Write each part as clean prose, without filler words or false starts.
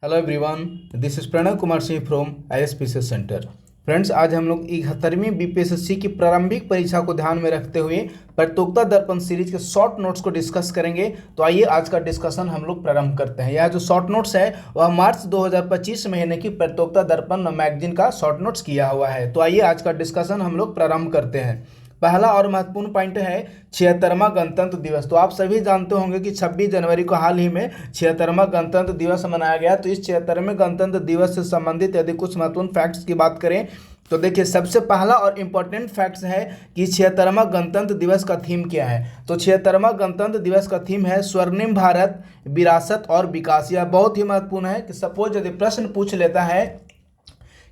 Hello everyone, this is Pranav Kumar Singh from ISPC center. Friends, आज हम लोग 71वीं BPSC की प्रारंभिक परीक्षा को ध्यान में रखते हुए प्रतियोगिता दर्पण सीरीज के शॉर्ट नोट्स को डिस्कस करेंगे। तो आइए आज का डिस्कशन हम लोग प्रारंभ करते हैं। यह जो शॉर्ट नोट्स है वह मार्च 2025 महीने की प्रतियोगिता दर्पण मैगजीन का शॉर्ट नोट्स किया हुआ है। तो आइए आज का डिस्कशन हम लोग प्रारंभ करते हैं। पहला और महत्वपूर्ण पॉइंट है 76वां गणतंत्र दिवस। तो आप सभी जानते होंगे कि 26 जनवरी को हाल ही में 76वां गणतंत्र दिवस मनाया गया। तो इस 76वें गणतंत्र दिवस से संबंधित यदि कुछ महत्वपूर्ण फैक्ट्स की बात करें तो देखिए, सबसे पहला और इम्पोर्टेंट फैक्ट्स है कि 76वां गणतंत्र दिवस का थीम क्या है। तो 76वां गणतंत्र दिवस का थीम है स्वर्णिम भारत, विरासत और विकास। यह बहुत ही महत्वपूर्ण है कि सपोज यदि प्रश्न पूछ लेता है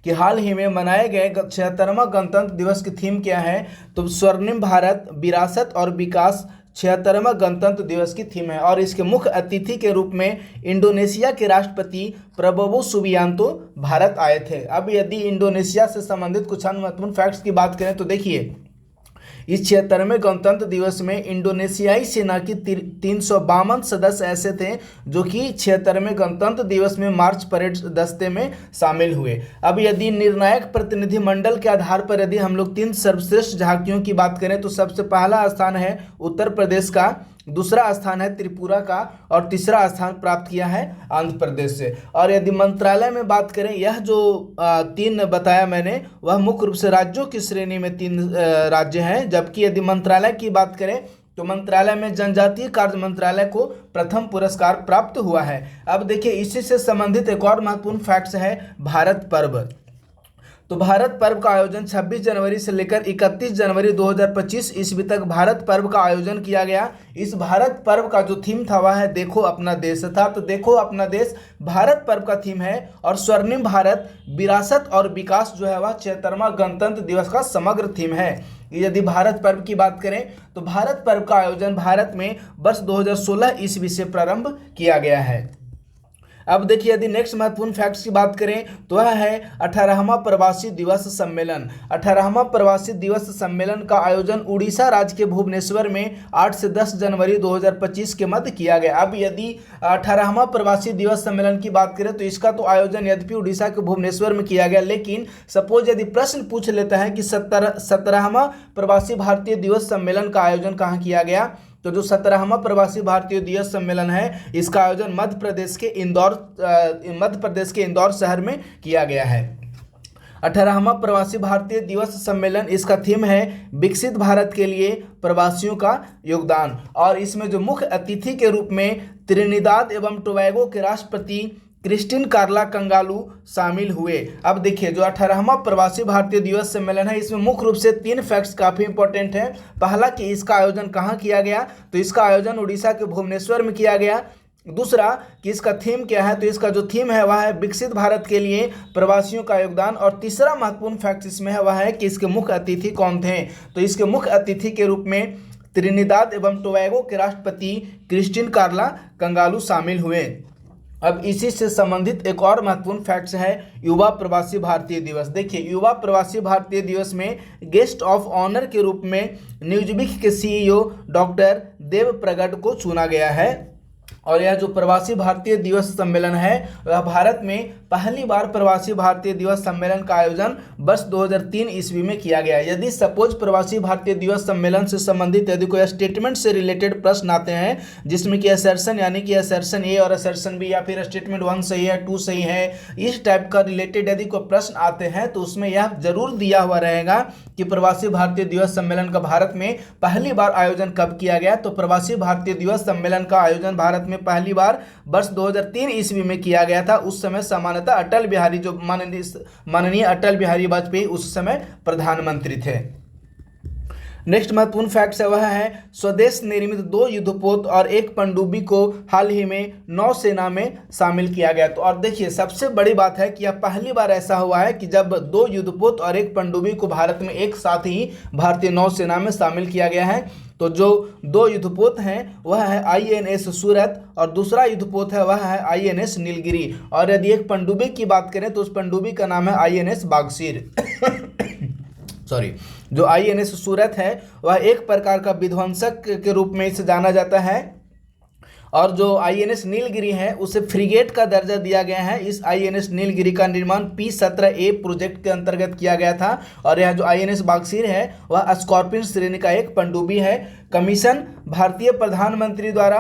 कि हाल ही में मनाए गए 76वां गणतंत्र दिवस की थीम क्या है, तो स्वर्णिम भारत, विरासत और विकास 76वां गणतंत्र दिवस की थीम है। और इसके मुख्य अतिथि के रूप में इंडोनेशिया के राष्ट्रपति प्रबोवो सुबियांतो भारत आए थे। अब यदि इंडोनेशिया से संबंधित कुछ अन्य महत्वपूर्ण फैक्ट्स की बात करें तो देखिए, इस 76वें गणतंत्र दिवस में इंडोनेशियाई सेना की 352 सदस्य ऐसे थे जो कि 76वें गणतंत्र दिवस में मार्च परेड दस्ते में शामिल हुए। अब यदि निर्णायक प्रतिनिधिमंडल के आधार पर यदि हम लोग 3 सर्वश्रेष्ठ झांकियों की बात करें तो सबसे पहला स्थान है उत्तर प्रदेश का, दूसरा स्थान है त्रिपुरा का और तीसरा स्थान प्राप्त किया है आंध्र प्रदेश से। और यदि मंत्रालय में बात करें, यह जो 3 बताया मैंने वह मुख्य रूप से राज्यों की श्रेणी में 3 राज्य हैं। जबकि यदि मंत्रालय की बात करें तो मंत्रालय में जनजातीय कार्य मंत्रालय को प्रथम पुरस्कार प्राप्त हुआ है। अब देखिए, इसी से संबंधित एक और महत्वपूर्ण फैक्ट्स है भारत पर्व। तो भारत पर्व का आयोजन 26 जनवरी से लेकर 31 जनवरी 2025 ईस्वी तक भारत पर्व का आयोजन किया गया। इस भारत पर्व का जो थीम था वह है देखो अपना देश था। तो देखो अपना देश भारत पर्व का थीम है। और स्वर्णिम भारत, विरासत और विकास जो है वह 76वां गणतंत्र दिवस का समग्र थीम है। यदि भारत पर्व की बात करें तो भारत पर्व का आयोजन भारत में वर्ष 2016 ईस्वी से प्रारंभ किया गया है। अब देखिए, यदि नेक्स्ट महत्वपूर्ण फैक्ट्स की बात करें तो वह है 18वां प्रवासी दिवस सम्मेलन। 18वां प्रवासी दिवस सम्मेलन का आयोजन उड़ीसा राज्य के भुवनेश्वर में 8 से 10 जनवरी 2025 के मध्य किया गया। अब यदि 18वां प्रवासी दिवस सम्मेलन की बात करें तो इसका तो आयोजन यद्यपि उड़ीसा के भुवनेश्वर में किया गया, लेकिन सपोज यदि प्रश्न पूछ लेता है कि 17वां प्रवासी भारतीय दिवस सम्मेलन का आयोजन कहाँ किया गया, तो जो 17वां प्रवासी भारतीय दिवस सम्मेलन है इसका आयोजन मध्य प्रदेश के इंदौर शहर में किया गया है। 18वां प्रवासी भारतीय दिवस सम्मेलन, इसका थीम है विकसित भारत के लिए प्रवासियों का योगदान। और इसमें जो मुख्य अतिथि के रूप में त्रिनिदाद एवं टोबैगो के राष्ट्रपति क्रिस्टिन कार्ला कंगालू शामिल हुए। अब देखिए, जो 18वां प्रवासी भारतीय दिवस सम्मेलन है इसमें मुख्य रूप से 3 फैक्ट्स काफ़ी इंपॉर्टेंट हैं। पहला कि इसका आयोजन कहाँ किया गया, तो इसका आयोजन उड़ीसा के भुवनेश्वर में किया गया। दूसरा कि इसका थीम क्या है, तो इसका जो थीम है वह है विकसित भारत के लिए प्रवासियों का योगदान। और तीसरा महत्वपूर्ण फैक्ट इसमें है वह है कि इसके मुख्य अतिथि कौन थे, तो इसके मुख्य अतिथि के रूप में त्रिनिदाद एवं टोबैगो के राष्ट्रपति क्रिस्टिन कार्ला कंगालू शामिल हुए। अब इसी से संबंधित एक और महत्वपूर्ण फैक्ट्स है युवा प्रवासी भारतीय दिवस। देखिए, युवा प्रवासी भारतीय दिवस में गेस्ट ऑफ ऑनर के रूप में न्यूजविक के CEO डॉक्टर देव प्रगट को चुना गया है। और यह जो प्रवासी भारतीय दिवस सम्मेलन है वह भारत में पहली बार प्रवासी भारतीय दिवस सम्मेलन का आयोजन वर्ष 2003 ईस्वी में किया गया। यदि सपोज प्रवासी भारतीय दिवस सम्मेलन से संबंधित यदि कोई स्टेटमेंट से रिलेटेड प्रश्न आते हैं जिसमें कि असर्शन यानी कि असर्शन ए और असर्शन बी या फिर स्टेटमेंट 1 सही है 2 सही है, इस टाइप का रिलेटेड यदि कोई प्रश्न आते हैं तो उसमें यह जरूर दिया हुआ रहेगा कि प्रवासी भारतीय दिवस सम्मेलन का भारत में पहली बार आयोजन कब किया गया। तो प्रवासी भारतीय दिवस सम्मेलन का आयोजन भारत में पहली बार वर्ष 2003 ईस्वी में किया गया था। उस समय सामान्यतः अटल बिहारी जो माननीय अटल बिहारी वाजपेयी उस समय प्रधानमंत्री थे। नेक्स्ट महत्वपूर्ण फैक्ट्स है वह है स्वदेश निर्मित 2 युद्धपोत और 1 पनडुब्बी को हाल ही में नौसेना में शामिल किया गया। तो और देखिए, सबसे बड़ी बात है कि यह पहली बार ऐसा हुआ है कि जब 2 युद्धपोत और 1 पनडुब्बी को भारत में एक साथ ही भारतीय नौसेना में शामिल किया गया है। तो जो 2 युद्धपोत हैं वह है INS सूरत और दूसरा युद्धपोत है वह है INS नीलगिरी। और यदि एक पनडुब्बी की बात करें तो उस पनडुब्बी का नाम है INS बागशीर। जो INS सूरत है वह एक प्रकार का विध्वंसक के रूप में इसे जाना जाता है। और जो आईएनएस नीलगिरी है उसे फ्रिगेट का दर्जा दिया गया है। इस आईएनएस नीलगिरी का निर्माण P-17A प्रोजेक्ट के अंतर्गत किया गया था और यह जो आईएनएस बागसीर है वह स्कॉर्पियन श्रेणी का एक पनडुब्बी है। कमीशन भारतीय प्रधानमंत्री द्वारा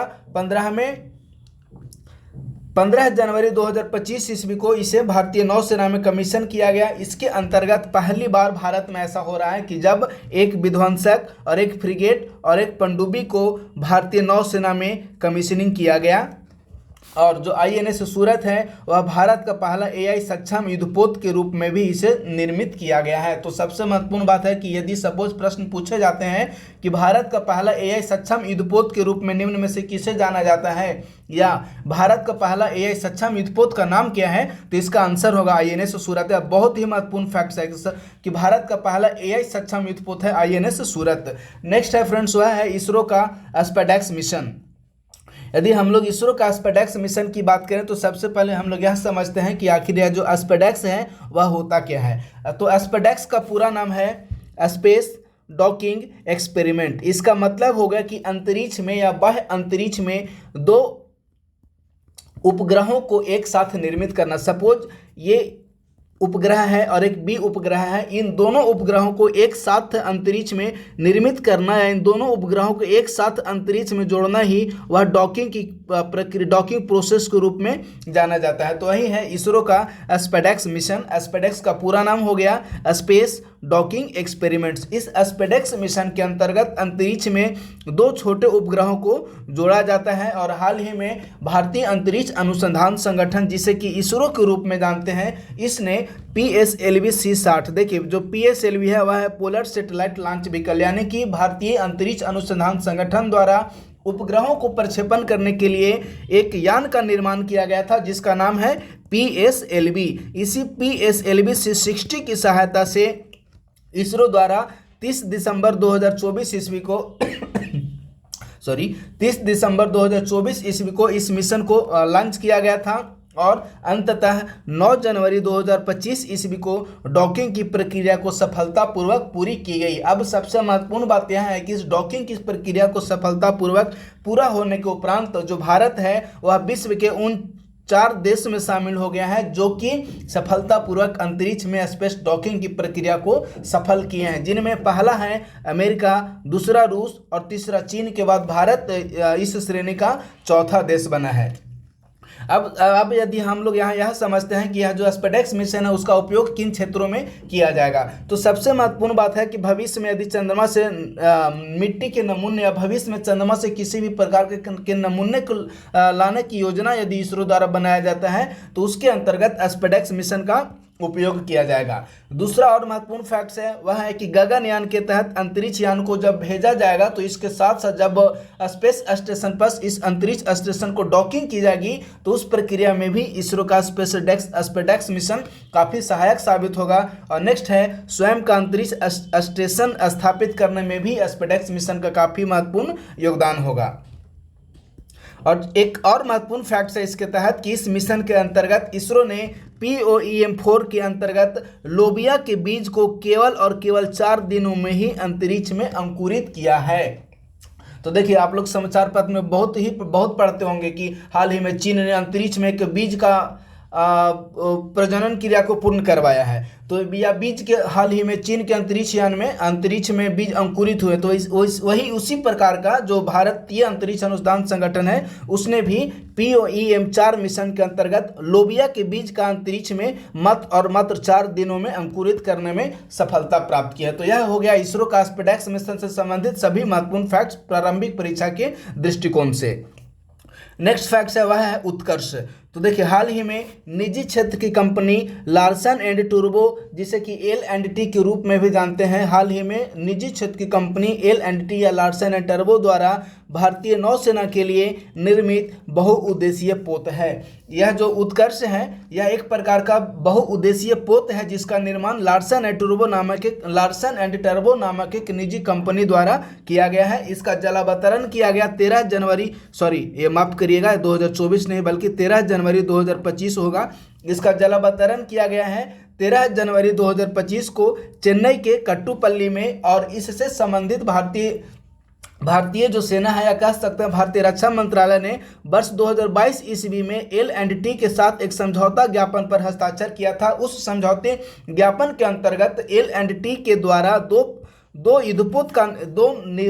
15 जनवरी 2025 ईस्वी को इसे भारतीय नौसेना में कमीशन किया गया। इसके अंतर्गत पहली बार भारत में ऐसा हो रहा है कि जब एक विध्वंसक और एक फ्रिगेट और एक पनडुब्बी को भारतीय नौसेना में कमीशनिंग किया गया। और जो आईएनएस सूरत है वह भारत का पहला एआई सक्षम युद्धपोत के रूप में भी इसे निर्मित किया गया है। तो सबसे महत्वपूर्ण बात है कि यदि सपोज प्रश्न पूछे जाते हैं कि भारत का पहला एआई सक्षम युद्धपोत के रूप में निम्न में से किसे जाना जाता है या भारत का पहला एआई सक्षम युद्धपोत का नाम क्या है, तो इसका आंसर होगा आईएनएस सूरत। बहुत ही महत्वपूर्ण फैक्ट है कि भारत का पहला एआई सक्षम युद्धपोत है आईएनएस सूरत। नेक्स्ट है फ्रेंड्स वह है इसरो का स्पेडेक्स मिशन। यदि हम लोग इसरो का स्पेडेक्स मिशन की बात करें तो सबसे पहले हम लोग यह समझते हैं कि आखिर यह जो स्पेडेक्स है वह होता क्या है। तो स्पेडेक्स का पूरा नाम है स्पेस डॉकिंग एक्सपेरिमेंट। इसका मतलब होगा कि अंतरिक्ष में या बाह्य अंतरिक्ष में दो उपग्रहों को एक साथ निर्मित करना। सपोज ये उपग्रह है और एक बी उपग्रह है, इन दोनों उपग्रहों को एक साथ अंतरिक्ष में निर्मित करना या इन दोनों उपग्रहों को एक साथ अंतरिक्ष में जोड़ना ही वह डॉकिंग की प्रक्रिया, डॉकिंग प्रोसेस के रूप में जाना जाता है। तो वही है इसरो का स्पेडेक्स मिशन। स्पेडेक्स का पूरा नाम हो गया स्पेस डॉकिंग एक्सपेरिमेंट्स। इस स्पेडेक्स मिशन के अंतर्गत अंतरिक्ष में दो छोटे उपग्रहों को जोड़ा जाता है और हाल ही में भारतीय अंतरिक्ष अनुसंधान संगठन, जिसे कि इसरो के रूप में जानते हैं, इसने PSLV C60, देखिए जो PSLV है वह है पोलर सैटेलाइट लॉन्च व्हीकल, यानी कि भारतीय अंतरिक्ष अनुसंधान संगठन द्वारा उपग्रहों को प्रक्षेपण करने के लिए एक यान का निर्माण किया गया था जिसका नाम है PSLV। इसी PSLV C60 की सहायता से इसरो द्वारा 30 दिसंबर 2024 ईस्वी को 30 दिसंबर 2024 ईस्वी को इस मिशन को लॉन्च किया गया था और अंततः 9 जनवरी 2025 ईस्वी को डॉकिंग की प्रक्रिया को सफलतापूर्वक पूरी की गई। अब सबसे महत्वपूर्ण बात यह है कि इस डॉकिंग की प्रक्रिया को सफलतापूर्वक पूरा होने के उपरांत जो भारत है वह विश्व के उन 4 देश में शामिल हो गया है जो कि सफलतापूर्वक अंतरिक्ष में स्पेस डॉकिंग की प्रक्रिया को सफल किए हैं, जिनमें पहला है अमेरिका, दूसरा रूस और तीसरा चीन के बाद भारत इस श्रेणी का चौथा देश बना है। अब यदि हम लोग यह समझते हैं कि यह जो स्पेडेक्स मिशन है उसका उपयोग किन क्षेत्रों में किया जाएगा, तो सबसे महत्वपूर्ण बात है कि भविष्य में यदि चंद्रमा से मिट्टी के नमूने या भविष्य में चंद्रमा से किसी भी प्रकार के नमूने को लाने की योजना यदि इसरो द्वारा बनाया जाता है तो उसके अंतर्गत स्पेडेक्स मिशन का उपयोग किया जाएगा। दूसरा और महत्वपूर्ण फैक्ट है वह है कि गगनयान के तहत अंतरिक्ष यान को जब भेजा जाएगा तो इसके साथ साथ जब स्पेस स्टेशन पर इस अंतरिक्ष स्टेशन को डॉकिंग की जाएगी तो उस प्रक्रिया में भी इसरो का स्पेडेक्स मिशन काफ़ी सहायक साबित होगा। और नेक्स्ट है स्वयं का अंतरिक्ष स्टेशन स्थापित करने में भी स्पेडेक्स मिशन का काफ़ी महत्वपूर्ण योगदान होगा। और एक और महत्वपूर्ण फैक्ट है इसके तहत कि इस मिशन के अंतर्गत इसरो ने POEM-4 के अंतर्गत लोबिया के बीज को केवल 4 दिनों में ही अंतरिक्ष में अंकुरित किया है। तो देखिए आप लोग समाचार पत्र में बहुत पढ़ते होंगे कि हाल ही में चीन ने अंतरिक्ष में एक बीज का प्रजनन क्रिया को पूर्ण करवाया है। तो या बीज के हाल ही में चीन के अंतरिक्ष में बीज अंकुरित हुए। तो वही उसी प्रकार का जो भारतीय अंतरिक्ष अनुसंधान संगठन है उसने भी POEM-4 मिशन के अंतर्गत लोबिया के बीज का अंतरिक्ष में मात्र 4 दिनों में अंकुरित करने में सफलता प्राप्त की है। तो यह हो गया इसरो का स्पेडेक्स मिशन से संबंधित सभी महत्वपूर्ण फैक्ट्स प्रारंभिक परीक्षा के दृष्टिकोण से। नेक्स्ट फैक्ट है वह है उत्कर्ष। तो देखिए हाल ही में निजी क्षेत्र की कंपनी लार्सन एंड टूब्रो, जिसे कि L&T के रूप में भी जानते हैं, हाल ही में निजी क्षेत्र की कंपनी L&T या लार्सन एंड टूब्रो द्वारा भारतीय नौसेना के लिए निर्मित बहुउद्देशीय पोत है। यह जो उत्कर्ष है यह एक प्रकार का बहुउद्देशीय पोत है जिसका निर्माण लार्सन एंड टूब्रो नामक एक निजी कंपनी द्वारा किया गया है। इसका जलावतरण किया गया 13 जनवरी 2024 नहीं बल्कि 13 जनवरी 2025 होगा। इसका जलावतरण किया गया है 13 जनवरी 2025 को चेन्नई के कट्टुपल्ली में और इससे संबंधित भारतीय जो सेना है, या कह सकते हैं भारतीय रक्षा मंत्रालय ने वर्ष 2022 ईस्वी में L&T के साथ एक समझौता ज्ञापन पर हस्ताक्षर किया था। उस समझौते ज्ञापन के अंतर्गत L&T के द्वारा दो युद्धपोत का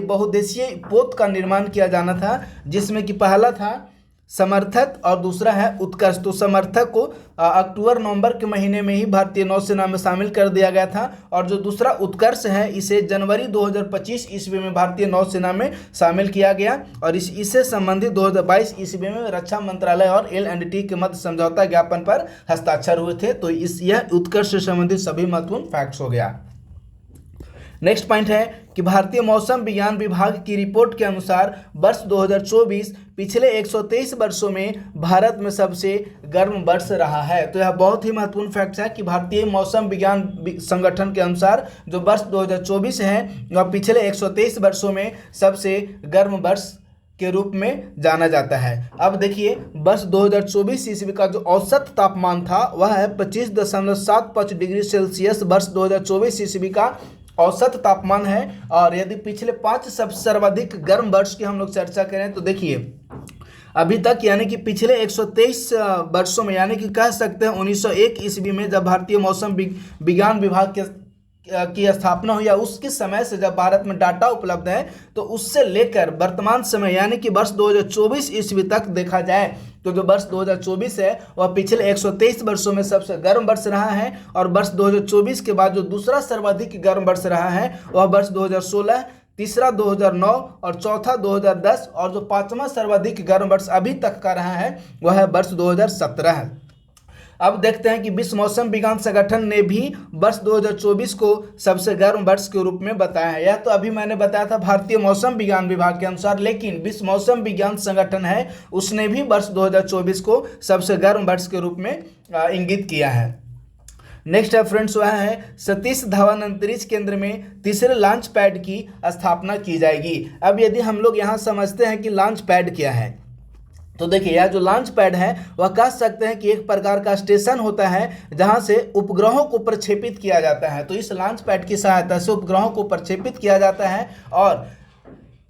बहुउद्देशीय पोत का निर्माण किया जाना था, जिसमें कि पहला था समर्थक और दूसरा है उत्कर्ष। तो समर्थक को अक्टूबर-नवंबर के महीने में ही भारतीय नौसेना में शामिल कर दिया गया था, और जो दूसरा उत्कर्ष है इसे जनवरी 2025 ईस्वी में भारतीय नौसेना में शामिल किया गया, और इससे संबंधित 2022 ईस्वी में रक्षा मंत्रालय और L&T के मध्य समझौता ज्ञापन पर हस्ताक्षर हुए थे। तो यह उत्कर्ष से संबंधित सभी महत्वपूर्ण फैक्ट्स हो गया। नेक्स्ट पॉइंट है कि भारतीय मौसम विज्ञान विभाग की रिपोर्ट के अनुसार वर्ष 2024 पिछले 123 वर्षों में भारत में सबसे गर्म वर्ष रहा है। तो यह बहुत ही महत्वपूर्ण फैक्ट है कि भारतीय मौसम विज्ञान संगठन के अनुसार जो वर्ष 2024 है वह पिछले 123 वर्षों में सबसे गर्म वर्ष के रूप में जाना जाता है। अब देखिए, वर्ष 2024 ईस्वी का जो औसत तापमान था वह है 25.75 डिग्री सेल्सियस वर्ष 2024 ईस्वी का औसत तापमान है। और यदि पिछले 5 सबसे सर्वाधिक गर्म वर्ष की हम लोग चर्चा करें तो देखिए, अभी तक यानी कि पिछले 123 वर्षों में, यानी कि कह सकते हैं 1901 ईस्वी में जब भारतीय मौसम विज्ञान विभाग की स्थापना हुई, या उसके समय से जब भारत में डाटा उपलब्ध है, तो उससे लेकर वर्तमान समय यानी कि वर्ष 2024 ईस्वी तक देखा जाए तो जो वर्ष 2024 है वह पिछले 123 वर्षों में सबसे गर्म वर्ष रहा है। और वर्ष 2024 के बाद जो दूसरा सर्वाधिक गर्म वर्ष रहा है वह वर्ष 2016, तीसरा 2009 और चौथा 2010, और जो पांचवा सर्वाधिक गर्म वर्ष अभी तक का रहा है वह है वर्ष 2017 है। अब देखते हैं कि विश्व मौसम विज्ञान संगठन ने भी वर्ष 2024 को सबसे गर्म वर्ष के रूप में बताया है। यह तो अभी मैंने बताया था भारतीय मौसम विज्ञान विभाग के अनुसार, लेकिन विश्व मौसम विज्ञान संगठन है उसने भी वर्ष 2024 को सबसे गर्म वर्ष के रूप में इंगित किया है। नेक्स्ट है फ्रेंड्स, वह है सतीश धवन अंतरिक्ष केंद्र में तीसरे लॉन्च पैड की स्थापना की जाएगी। अब यदि हम लोग यहाँ समझते हैं कि लॉन्च पैड क्या है, तो देखिए यह जो लॉन्च पैड है वह कह सकते हैं कि एक प्रकार का स्टेशन होता है जहां से उपग्रहों को प्रक्षेपित किया जाता है। तो इस लॉन्च पैड की सहायता से उपग्रहों को प्रक्षेपित किया जाता है। और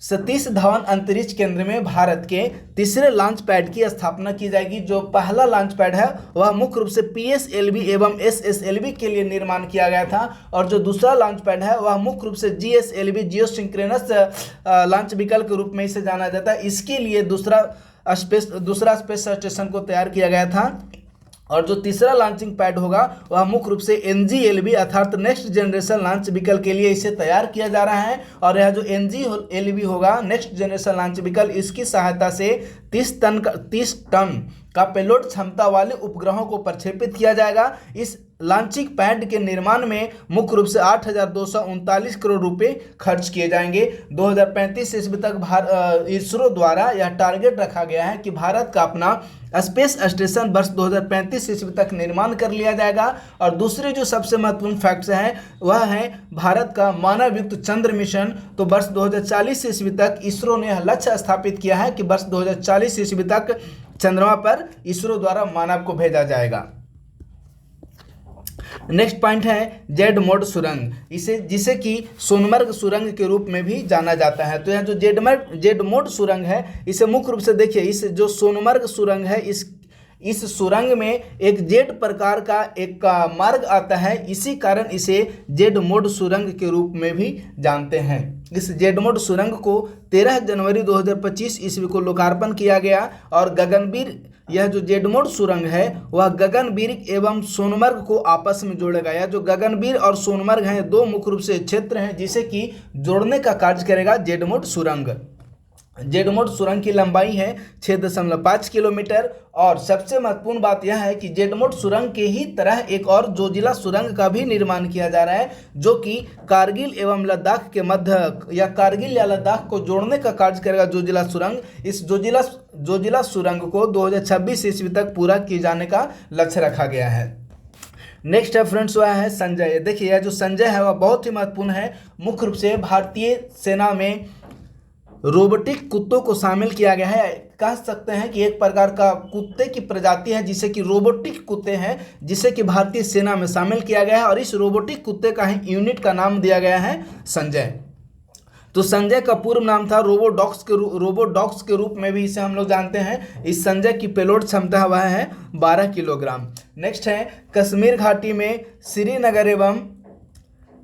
सतीश धवन अंतरिक्ष केंद्र में भारत के तीसरे लॉन्च पैड की स्थापना की जाएगी। जो पहला लॉन्च पैड है वह मुख्य रूप से PSLV एवं SSLV के लिए निर्माण किया गया था, और जो दूसरा लॉन्च पैड है वह मुख्य रूप से GSLV जियोसिंक्रोनस लॉन्च व्हीकल के रूप में इसे जाना जाता है। इसके लिए दूसरा स्पेस स्टेशन को तैयार किया गया था। और जो तीसरा लॉन्चिंग पैड होगा वह मुख्य रूप से NGLV अर्थात नेक्स्ट जनरेशन लॉन्च व्हीकल के लिए इसे तैयार किया जा रहा है। और यह जो NGLV होगा नेक्स्ट जनरेशन लॉन्च व्हीकल, इसकी सहायता से 30 टन का पेलोड क्षमता वाले उपग्रहों को प्रक्षेपित किया जाएगा। इस लॉन्चिंग पैड के निर्माण में मुख्य रूप से 8,239 करोड़ रुपए खर्च किए जाएंगे। 2035 ईस्वी तक इसरो द्वारा यह टारगेट रखा गया है कि भारत का अपना स्पेस स्टेशन वर्ष 2035 ईस्वी तक निर्माण कर लिया जाएगा। और दूसरे जो सबसे महत्वपूर्ण फैक्ट्स हैं वह है भारत का मानव युक्त चंद्र मिशन। तो वर्ष 2040 ईस्वी तक इसरो ने यह लक्ष्य स्थापित किया है कि वर्ष 2040 ईस्वी तक चंद्रमा पर इसरो द्वारा मानव को भेजा जाएगा। नेक्स्ट पॉइंट है जेड मोड सुरंग, जिसे कि सोनमर्ग सुरंग के रूप में भी जाना जाता है। तो यह जो जेड मोड सुरंग है इसे मुख्य रूप से देखिए, इस जो सोनमर्ग सुरंग है इस सुरंग में एक जेड प्रकार का एक मार्ग आता है, इसी कारण इसे जेड मोड सुरंग के रूप में भी जानते हैं। इस जेड मोड सुरंग को 13 जनवरी 2025 ईस्वी को लोकार्पण किया गया। और गगनवीर, यह जो जेड मोड सुरंग है वह गगनवीर एवं सोनमर्ग को आपस में जोड़ेगा। यह जो गगनवीर और सोनमर्ग हैं दो मुख्य रूप से क्षेत्र हैं जिसे कि जोड़ने का कार्य करेगा जेड मोड सुरंग। जेड मोड सुरंग की लंबाई है 6.5 किलोमीटर। और सबसे महत्वपूर्ण बात यह है कि जेड मोड सुरंग के ही तरह एक और जोजिला सुरंग का भी निर्माण किया जा रहा है, जो कि कारगिल एवं लद्दाख के मध्य या कारगिल या लद्दाख को जोड़ने का कार्य करेगा जोजिला सुरंग। इस जोजिला सुरंग को 2026 ईस्वी तक पूरा किए जाने का लक्ष्य रखा गया है। नेक्स्ट है फ्रेंड्स, वह है संजय। देखिए यह जो संजय है वह बहुत ही महत्वपूर्ण है। मुख्य रूप से भारतीय सेना में रोबोटिक कुत्तों को शामिल किया गया है। कह सकते हैं कि एक प्रकार का कुत्ते की प्रजाति है जिसे कि रोबोटिक कुत्ते हैं, जिसे कि भारतीय सेना में शामिल किया गया है। और इस रोबोटिक कुत्ते का ही यूनिट का नाम दिया गया है संजय। तो संजय का पूर्व नाम था रोबोडॉक्स के रूप में भी इसे हम लोग जानते हैं। इस संजय की पेलोड क्षमता वह है 12 किलोग्राम। नेक्स्ट है कश्मीर घाटी में श्रीनगर एवं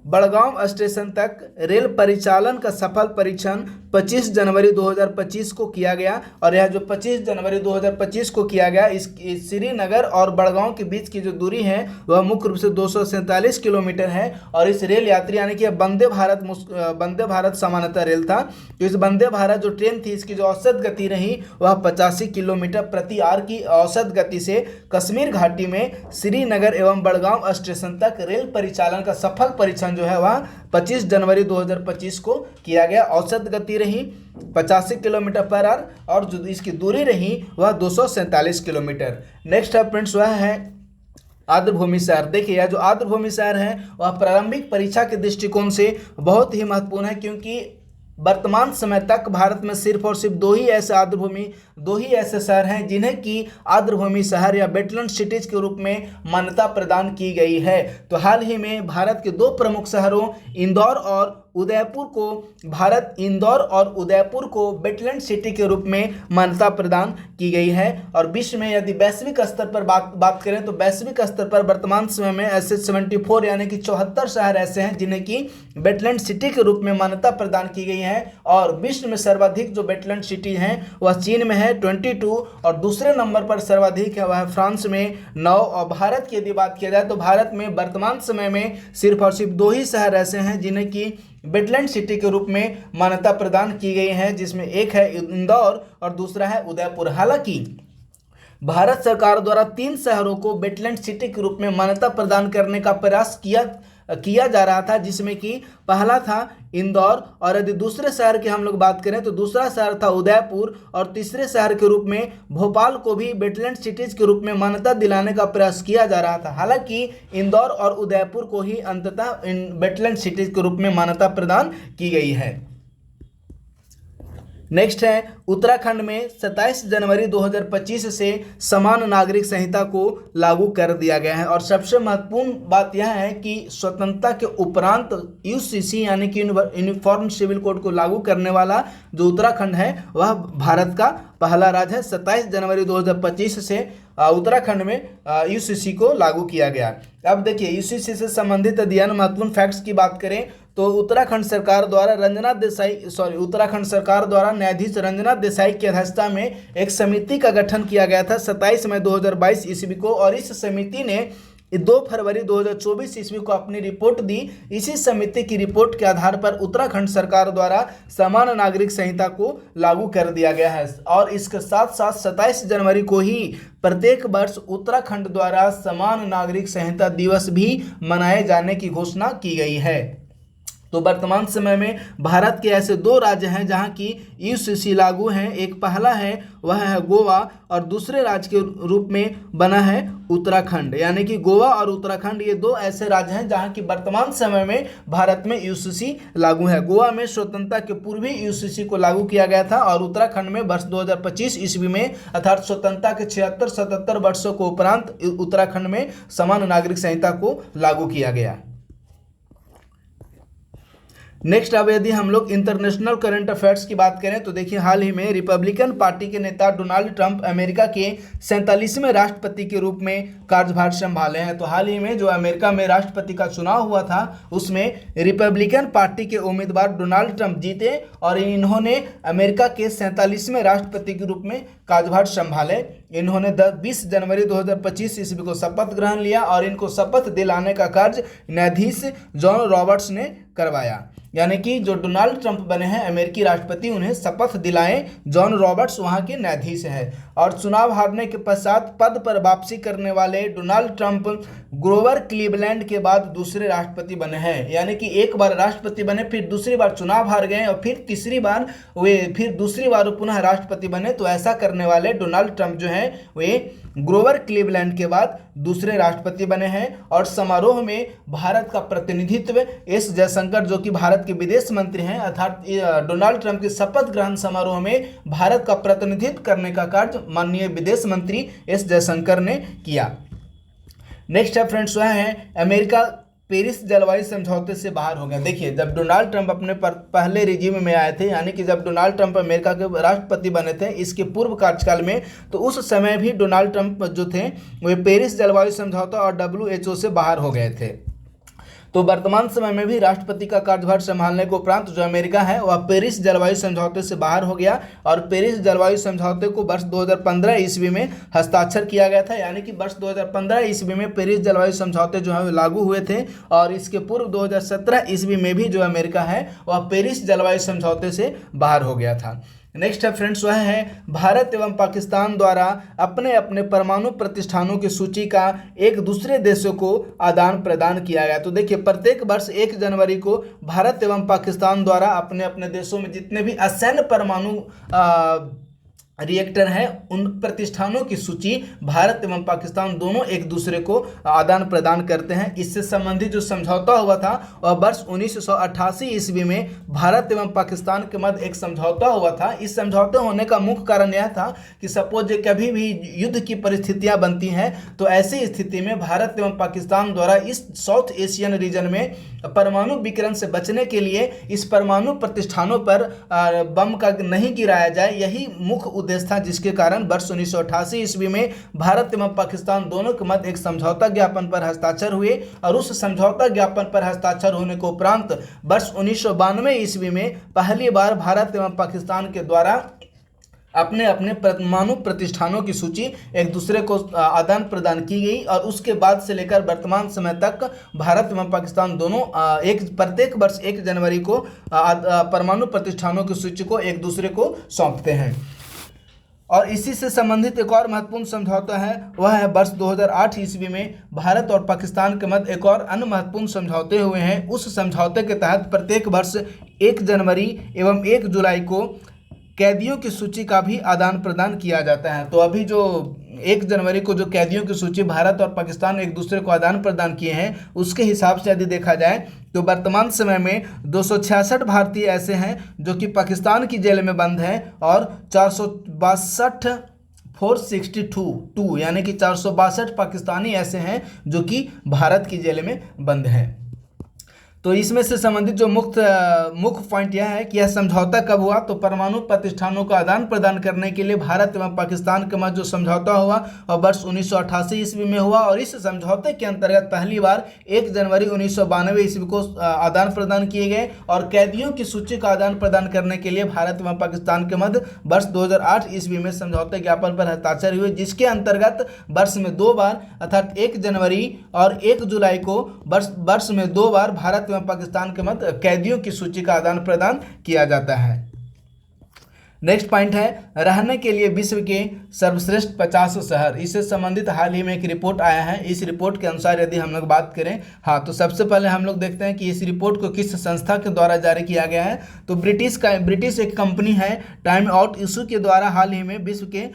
बड़गांव स्टेशन तक रेल परिचालन का सफल परीक्षण 25 जनवरी 2025 को किया गया। और यह जो 25 जनवरी 2025 को किया गया, इस श्रीनगर और बड़गांव के बीच की जो दूरी है वह मुख्य रूप से 247 किलोमीटर है। और इस रेल यात्री यानी कि वंदे भारत सामान्यतः रेल था। तो इस वंदे भारत जो ट्रेन थी, इसकी जो औसत गति रही वह 85 किलोमीटर प्रति आवर की औसत गति से कश्मीर घाटी में श्रीनगर एवं बड़गांव स्टेशन तक रेल परिचालन का सफल परीक्षण जो है वह 25 जनवरी 2025 को किया गया। औसत गति रही 85 किलोमीटर पर आवर और जो इसकी दूरी रही वह 247 किलोमीटर। नेक्स्ट है फ्रेंड्स वह है आर्द्रभूमि शहर। देखिए यह जो आर्द्रभूमि शहर है वह प्रारंभिक परीक्षा के दृष्टिकोण से बहुत ही महत्वपूर्ण है, क्योंकि वर्तमान समय तक भारत में सिर्फ और सिर्फ दो ही ऐसे शहर हैं जिन्हें की आर्द्रभूमि शहर या वेटलैंड सिटीज के रूप में मान्यता प्रदान की गई है। तो हाल ही में भारत के दो प्रमुख शहरों इंदौर और उदयपुर को वेटलैंड सिटी के रूप में मान्यता प्रदान की गई है। और विश्व में यदि वैश्विक स्तर पर बात करें तो वैश्विक स्तर पर वर्तमान समय में ऐसे 74 यानी कि 74 शहर ऐसे हैं जिन्हें की वेटलैंड सिटी के रूप में मान्यता प्रदान की गई है। और विश्व में सर्वाधिक जो वेटलैंड सिटी हैं वह चीन में है 22 और दूसरे नंबर पर सर्वाधिक है वह फ्रांस में 9। और भारत की यदि बात किया जाए तो भारत में वर्तमान समय में सिर्फ और सिर्फ दो ही शहर ऐसे हैं जिन्हें की वेटलैंड सिटी के रूप में मान्यता प्रदान की गई है, जिसमें एक है इंदौर और दूसरा है उदयपुर। हालांकि भारत सरकार द्वारा 3 शहरों को वेटलैंड सिटी के रूप में मान्यता प्रदान करने का प्रयास किया जा रहा था, जिसमें कि पहला था इंदौर और यदि दूसरे शहर की हम लोग बात करें तो दूसरा शहर था उदयपुर और तीसरे शहर के रूप में भोपाल को भी वेटलैंड सिटीज के रूप में मान्यता दिलाने का प्रयास किया जा रहा था। हालांकि इंदौर और उदयपुर को ही अंततः इन वेटलैंड सिटीज के रूप में मान्यता प्रदान की गई है। नेक्स्ट है उत्तराखंड में 27 जनवरी 2025 से समान नागरिक संहिता को लागू कर दिया गया है। और सबसे महत्वपूर्ण बात यह है कि स्वतंत्रता के उपरांत यूसीसी यानी कि यूनिफॉर्म सिविल कोड को लागू करने वाला जो उत्तराखंड है वह भारत का पहला राज्य है। 27 जनवरी 2025 से उत्तराखंड में यूसीसी को लागू किया गया। अब देखिए यूसीसी से संबंधित अध्ययन महत्वपूर्ण फैक्ट्स की बात करें तो उत्तराखंड सरकार द्वारा न्यायाधीश रंजना देसाई की अध्यक्षता में एक समिति का गठन किया गया था 27 मई 2022 ईस्वी को। और इस समिति ने 2 फरवरी 2024 ईस्वी को अपनी रिपोर्ट दी। इसी समिति की रिपोर्ट के आधार पर उत्तराखंड सरकार द्वारा समान नागरिक संहिता को लागू कर दिया गया है। और इसके साथ साथ 27 जनवरी को ही प्रत्येक वर्ष उत्तराखंड द्वारा समान नागरिक संहिता दिवस भी मनाए जाने की घोषणा की गई है। तो वर्तमान समय में भारत के ऐसे 2 राज्य हैं जहां की यूसीसी लागू है। एक पहला है वह है गोवा और दूसरे राज्य के रूप में बना है उत्तराखंड। यानी कि गोवा और उत्तराखंड ये 2 ऐसे राज्य हैं जहां की वर्तमान समय में भारत में यूसीसी लागू है। गोवा में स्वतंत्रता के पूर्व ही यूसीसी को लागू किया गया था और उत्तराखंड में वर्ष 2025 ईस्वी में अर्थात स्वतंत्रता के 76-77 वर्षों को उपरांत उत्तराखंड में समान नागरिक संहिता को लागू किया गया। नेक्स्ट अब यदि हम लोग इंटरनेशनल करंट अफेयर्स की बात करें तो देखिए हाल ही में रिपब्लिकन पार्टी के नेता डोनाल्ड ट्रंप अमेरिका के 47वें राष्ट्रपति के रूप में कार्यभार संभाले हैं। तो हाल ही में जो अमेरिका में राष्ट्रपति का चुनाव हुआ था उसमें रिपब्लिकन पार्टी के उम्मीदवार डोनाल्ड ट्रंप जीते और इन्होंने अमेरिका के 47वें राष्ट्रपति के रूप में कार्यभार संभाले। इन्होंने 20 जनवरी 2025 ईस्वी को शपथ ग्रहण लिया और इनको शपथ दिलाने का कार्य न्यायाधीश जॉन रॉबर्ट्स ने करवाया। यानी कि जो डोनाल्ड ट्रंप बने हैं अमेरिकी राष्ट्रपति उन्हें शपथ दिलाएं जॉन रॉबर्ट्स वहां के न्यायाधीश हैं। और चुनाव हारने के पश्चात पद पर वापसी करने वाले डोनाल्ड ट्रंप ग्रोवर क्लीवलैंड के बाद दूसरे राष्ट्रपति बने हैं। यानी कि एक बार राष्ट्रपति बने फिर दूसरी बार चुनाव हार गए और फिर दूसरी बार पुनः राष्ट्रपति बने। तो ऐसा करने वाले डोनाल्ड ट्रंप जो हैं वे ग्रोवर क्लीवलैंड के बाद दूसरे राष्ट्रपति बने हैं। और समारोह में भारत का प्रतिनिधित्व एस जयशंकर जो कि भारत के विदेश मंत्री हैं अर्थात डोनाल्ड ट्रंप के शपथ ग्रहण समारोह में भारत का प्रतिनिधित्व करने का कार्य माननीय विदेश मंत्री एस जयशंकर ने किया। नेक्स्ट है फ्रेंड्स वह है पेरिस जलवायु समझौते से बाहर हो गया। देखिए, जब डोनाल्ड ट्रंप अपने पहले रिजीम में आए थे, यानी कि जब डोनाल्ड ट्रंप अमेरिका के राष्ट्रपति बने थे इसके पूर्व कार्यकाल में, तो उस समय भी डोनाल्ड ट्रंप जो थे वे पेरिस जलवायु समझौता और WHO से बाहर हो गए थे। तो वर्तमान समय में भी राष्ट्रपति का कार्यभार संभालने के उपरांत जो अमेरिका है वह पेरिस जलवायु समझौते से बाहर हो गया और पेरिस जलवायु समझौते को वर्ष 2015 ईस्वी में हस्ताक्षर किया गया था। यानी कि वर्ष 2015 ईस्वी में पेरिस जलवायु समझौते जो है लागू हुए थे और इसके पूर्व 2017 ईस्वी में भी जो अमेरिका है वह पेरिस जलवायु समझौते से बाहर हो गया था। नेक्स्ट है फ्रेंड्स, वह है भारत एवं पाकिस्तान द्वारा अपने अपने परमाणु प्रतिष्ठानों की सूची का एक दूसरे देशों को आदान प्रदान किया गया। तो देखिए, प्रत्येक वर्ष 1 जनवरी को भारत एवं पाकिस्तान द्वारा अपने अपने देशों में जितने भी असैन्य परमाणु रिएक्टर हैं उन प्रतिष्ठानों की सूची भारत एवं पाकिस्तान दोनों एक दूसरे को आदान प्रदान करते हैं। इससे संबंधित जो समझौता हुआ था वह वर्ष 1988 ईस्वी में भारत एवं पाकिस्तान के मध्य एक समझौता हुआ था। इस समझौते होने का मुख्य कारण यह था कि सपोज कभी भी युद्ध की परिस्थितियां बनती हैं तो ऐसी स्थिति में भारत एवं पाकिस्तान द्वारा इस साउथ एशियन रीजन में परमाणु विकिरण से बचने के लिए इस परमाणु प्रतिष्ठानों पर बम का नहीं गिराया जाए, यही मुख्य उद्देश्य था, जिसके कारण वर्ष 1988 ईस्वी में भारत एवं पाकिस्तान दोनों के मध्य एक समझौता ज्ञापन पर हस्ताक्षर हुए और उस समझौता ज्ञापन पर हस्ताक्षर होने के उपरांत वर्ष 1992 ईस्वी में पहली बार भारत एवं पाकिस्तान के द्वारा अपने अपने परमाणु प्रतिष्ठानों की सूची एक दूसरे को आदान प्रदान की गई और उसके बाद से लेकर वर्तमान समय तक भारत एवं पाकिस्तान दोनों प्रत्येक वर्ष 1 जनवरी को परमाणु प्रतिष्ठानों की सूची को एक दूसरे को सौंपते हैं। और इसी से संबंधित एक और महत्वपूर्ण समझौता है, वह है वर्ष 2008 ईस्वी में भारत और पाकिस्तान के मध्य एक और अन्य महत्वपूर्ण समझौते हुए हैं। उस समझौते के तहत प्रत्येक वर्ष 1 जनवरी एवं 1 जुलाई को कैदियों की सूची का भी आदान प्रदान किया जाता है। तो अभी जो 1 जनवरी को जो कैदियों की सूची भारत और पाकिस्तान एक दूसरे को आदान प्रदान किए हैं उसके हिसाब से यदि देखा जाए तो वर्तमान समय में 266 भारतीय ऐसे हैं जो कि पाकिस्तान की जेल में बंद हैं और 462 यानी कि 462 पाकिस्तानी ऐसे हैं जो कि भारत की जेल में बंद हैं। तो इसमें से संबंधित जो मुख्य पॉइंट यह है कि यह समझौता कब हुआ, तो परमाणु प्रतिष्ठानों का आदान प्रदान करने के लिए भारत एवं पाकिस्तान के मध्य जो समझौता हुआ और वर्ष 1988 ईस्वी में हुआ और इस समझौते के अंतर्गत पहली बार 1 जनवरी 1992 ईस्वी को आदान प्रदान किए गए और कैदियों की सूची का आदान प्रदान करने के लिए भारत एवं पाकिस्तान के मध्य वर्ष 2008 ईस्वी में समझौते ज्ञापन पर हस्ताक्षर हुए, जिसके अंतर्गत वर्ष में 2 बार अर्थात 1 जनवरी और 1 जुलाई को वर्ष में 2 बार भारत एवं पाकिस्तान के मध्य कैदियों की सूची का आदान प्रदान किया जाता है। नेक्स्ट पॉइंट है रहने के लिए विश्व के सर्वश्रेष्ठ 50 शहर। इससे संबंधित हाल ही में एक रिपोर्ट आया है। इस रिपोर्ट के अनुसार यदि हम लोग बात करें, तो सबसे पहले हम लोग देखते हैं कि इस रिपोर्ट को किस संस्था के द्वारा जारी किया गया है। तो ब्रिटिश एक कंपनी है टाइम आउट इशू के द्वारा हाल ही में विश्व के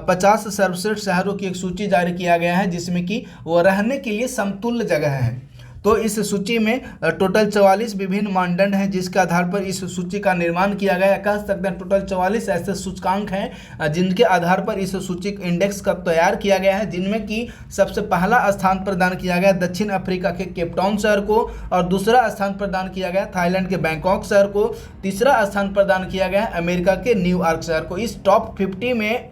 50 सर्वश्रेष्ठ शहरों की एक सूची जारी किया गया है, जिसमें कि वो रहने के लिए समतुल्य जगह है। तो इस सूची में टोटल 44 विभिन्न मानदंड हैं जिसके आधार पर इस सूची का निर्माण किया गया है। कह सकते हैं टोटल 44 ऐसे सूचकांक हैं जिनके आधार पर इस सूची इंडेक्स का तैयार किया गया है, जिनमें कि सबसे पहला स्थान प्रदान किया गया दक्षिण अफ्रीका के केपटाउन शहर को और दूसरा स्थान प्रदान किया गया थाईलैंड के बैंकॉक शहर को, तीसरा स्थान प्रदान किया गया अमेरिका के न्यूयॉर्क शहर को। इस टॉप 50 में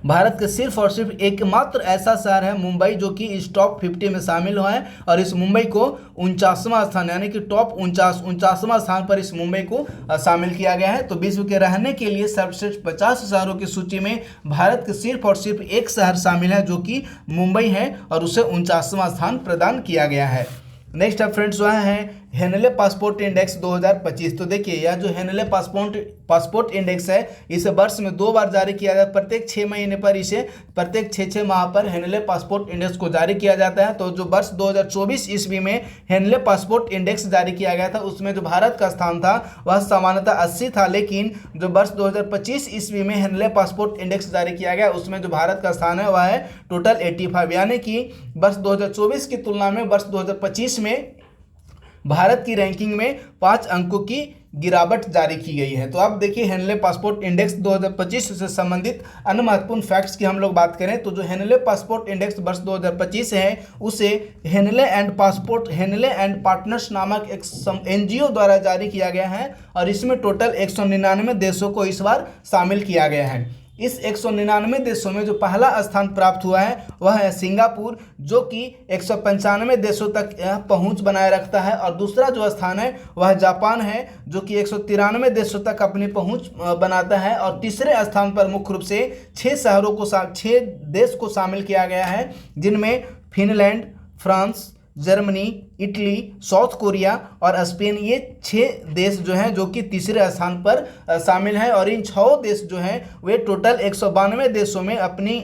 भारत के सिर्फ और सिर्फ एकमात्र ऐसा शहर है मुंबई जो कि इस टॉप 50 में शामिल हुआ है और इस मुंबई को 49वां स्थान यानी कि टॉप 49वां स्थान पर इस मुंबई को शामिल किया गया है। तो विश्व के रहने के लिए सर्वश्रेष्ठ 50 शहरों की सूची में भारत के सिर्फ और सिर्फ एक शहर शामिल है जो कि मुंबई है और उसे 49वां स्थान प्रदान किया गया है। नेक्स्ट है फ्रेंड्स, वह है हेनले पासपोर्ट इंडेक्स 2025। तो देखिए यह जो हेनले पासपोर्ट इंडेक्स है इसे वर्ष में 2 बार जारी किया जाता है। प्रत्येक 6 महीने पर इसे प्रत्येक 6 माह पर हेनले पासपोर्ट इंडेक्स को जारी किया जाता है। तो जो वर्ष 2024 ईस्वी में हेनले पासपोर्ट इंडेक्स जारी किया गया था उसमें जो भारत का स्थान था वह सामान्यतः 80 था, लेकिन जो वर्ष 2025 ईस्वी में हेनले पासपोर्ट इंडेक्स जारी किया गया उसमें जो भारत का स्थान है वह है टोटल 85, यानी कि वर्ष 2024 की तुलना में वर्ष 2025 में भारत की रैंकिंग में 5 अंकों की गिरावट जारी की गई है। तो अब देखिए हेनले पासपोर्ट इंडेक्स 2025 से संबंधित अन्य महत्वपूर्ण फैक्ट्स की हम लोग बात करें तो जो हेनले पासपोर्ट इंडेक्स वर्ष 2025 है उसे हेनले एंड पार्टनर्स नामक एक एनजीओ द्वारा जारी किया गया है और इसमें टोटल 199 देशों को इस बार शामिल किया गया है। इस 199 देशों में जो पहला स्थान प्राप्त हुआ है वह है सिंगापुर, जो कि 195 देशों तक पहुंच बनाए रखता है, और दूसरा जो स्थान है वह जापान है, जो कि 193 देशों तक अपनी पहुंच बनाता है, और तीसरे स्थान पर मुख्य रूप से 6 देश को शामिल किया गया है, जिनमें Finland, France, Germany, Italy, south Korea और स्पेन, ये 6 देश जो हैं जो कि तीसरे स्थान पर शामिल हैं। और इन 6 देश जो हैं वे टोटल 192 देशों में अपनी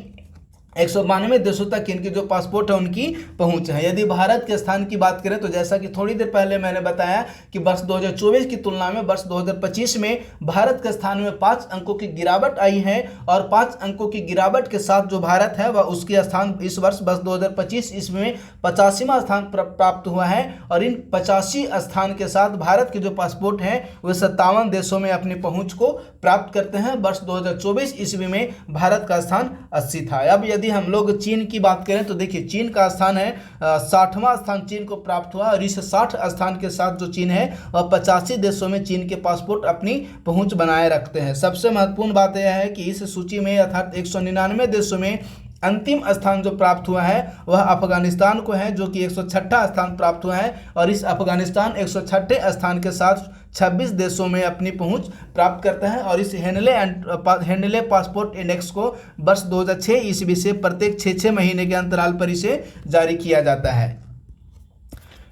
192 देशों तक इनकी जो पासपोर्ट है उनकी पहुंच है। यदि भारत के स्थान की बात करें तो जैसा कि थोड़ी देर पहले मैंने बताया कि वर्ष 2024 की तुलना में वर्ष 2025 में भारत के स्थान में 5 अंकों की गिरावट आई है, और 5 अंकों की गिरावट के साथ जो भारत है वह उसके स्थान इस वर्ष 2025 ईस्वी में 85वां स्थान प्राप्त हुआ है, और इन 85 स्थान के साथ भारत के जो पासपोर्ट हैं वे 57 देशों में अपनी पहुँच को प्राप्त करते हैं। वर्ष 2024 ईस्वी में भारत का स्थान 80 था। अब यदि हम लोग चीन की बात करें तो देखिए चीन का स्थान है 60वां स्थान चीन को प्राप्त हुआ, और इस 60 स्थान के साथ जो चीन है वह 85 देशों में चीन के पासपोर्ट अपनी पहुंच बनाए रखते हैं। सबसे महत्वपूर्ण बात यह है कि इस सूची में अर्थात 199 देशों में अंतिम स्थान जो प्राप्त हुआ है वह अफगानिस्तान को है, जो कि 106वां स्थान प्राप्त हुआ है, और इस अफगानिस्तान 106वें स्थान के साथ 26 देशों में अपनी पहुंच प्राप्त करता है। और इस हेनले पासपोर्ट इंडेक्स को वर्ष 2006 ईस्वी से प्रत्येक 6 महीने के अंतराल पर इसे जारी किया जाता है।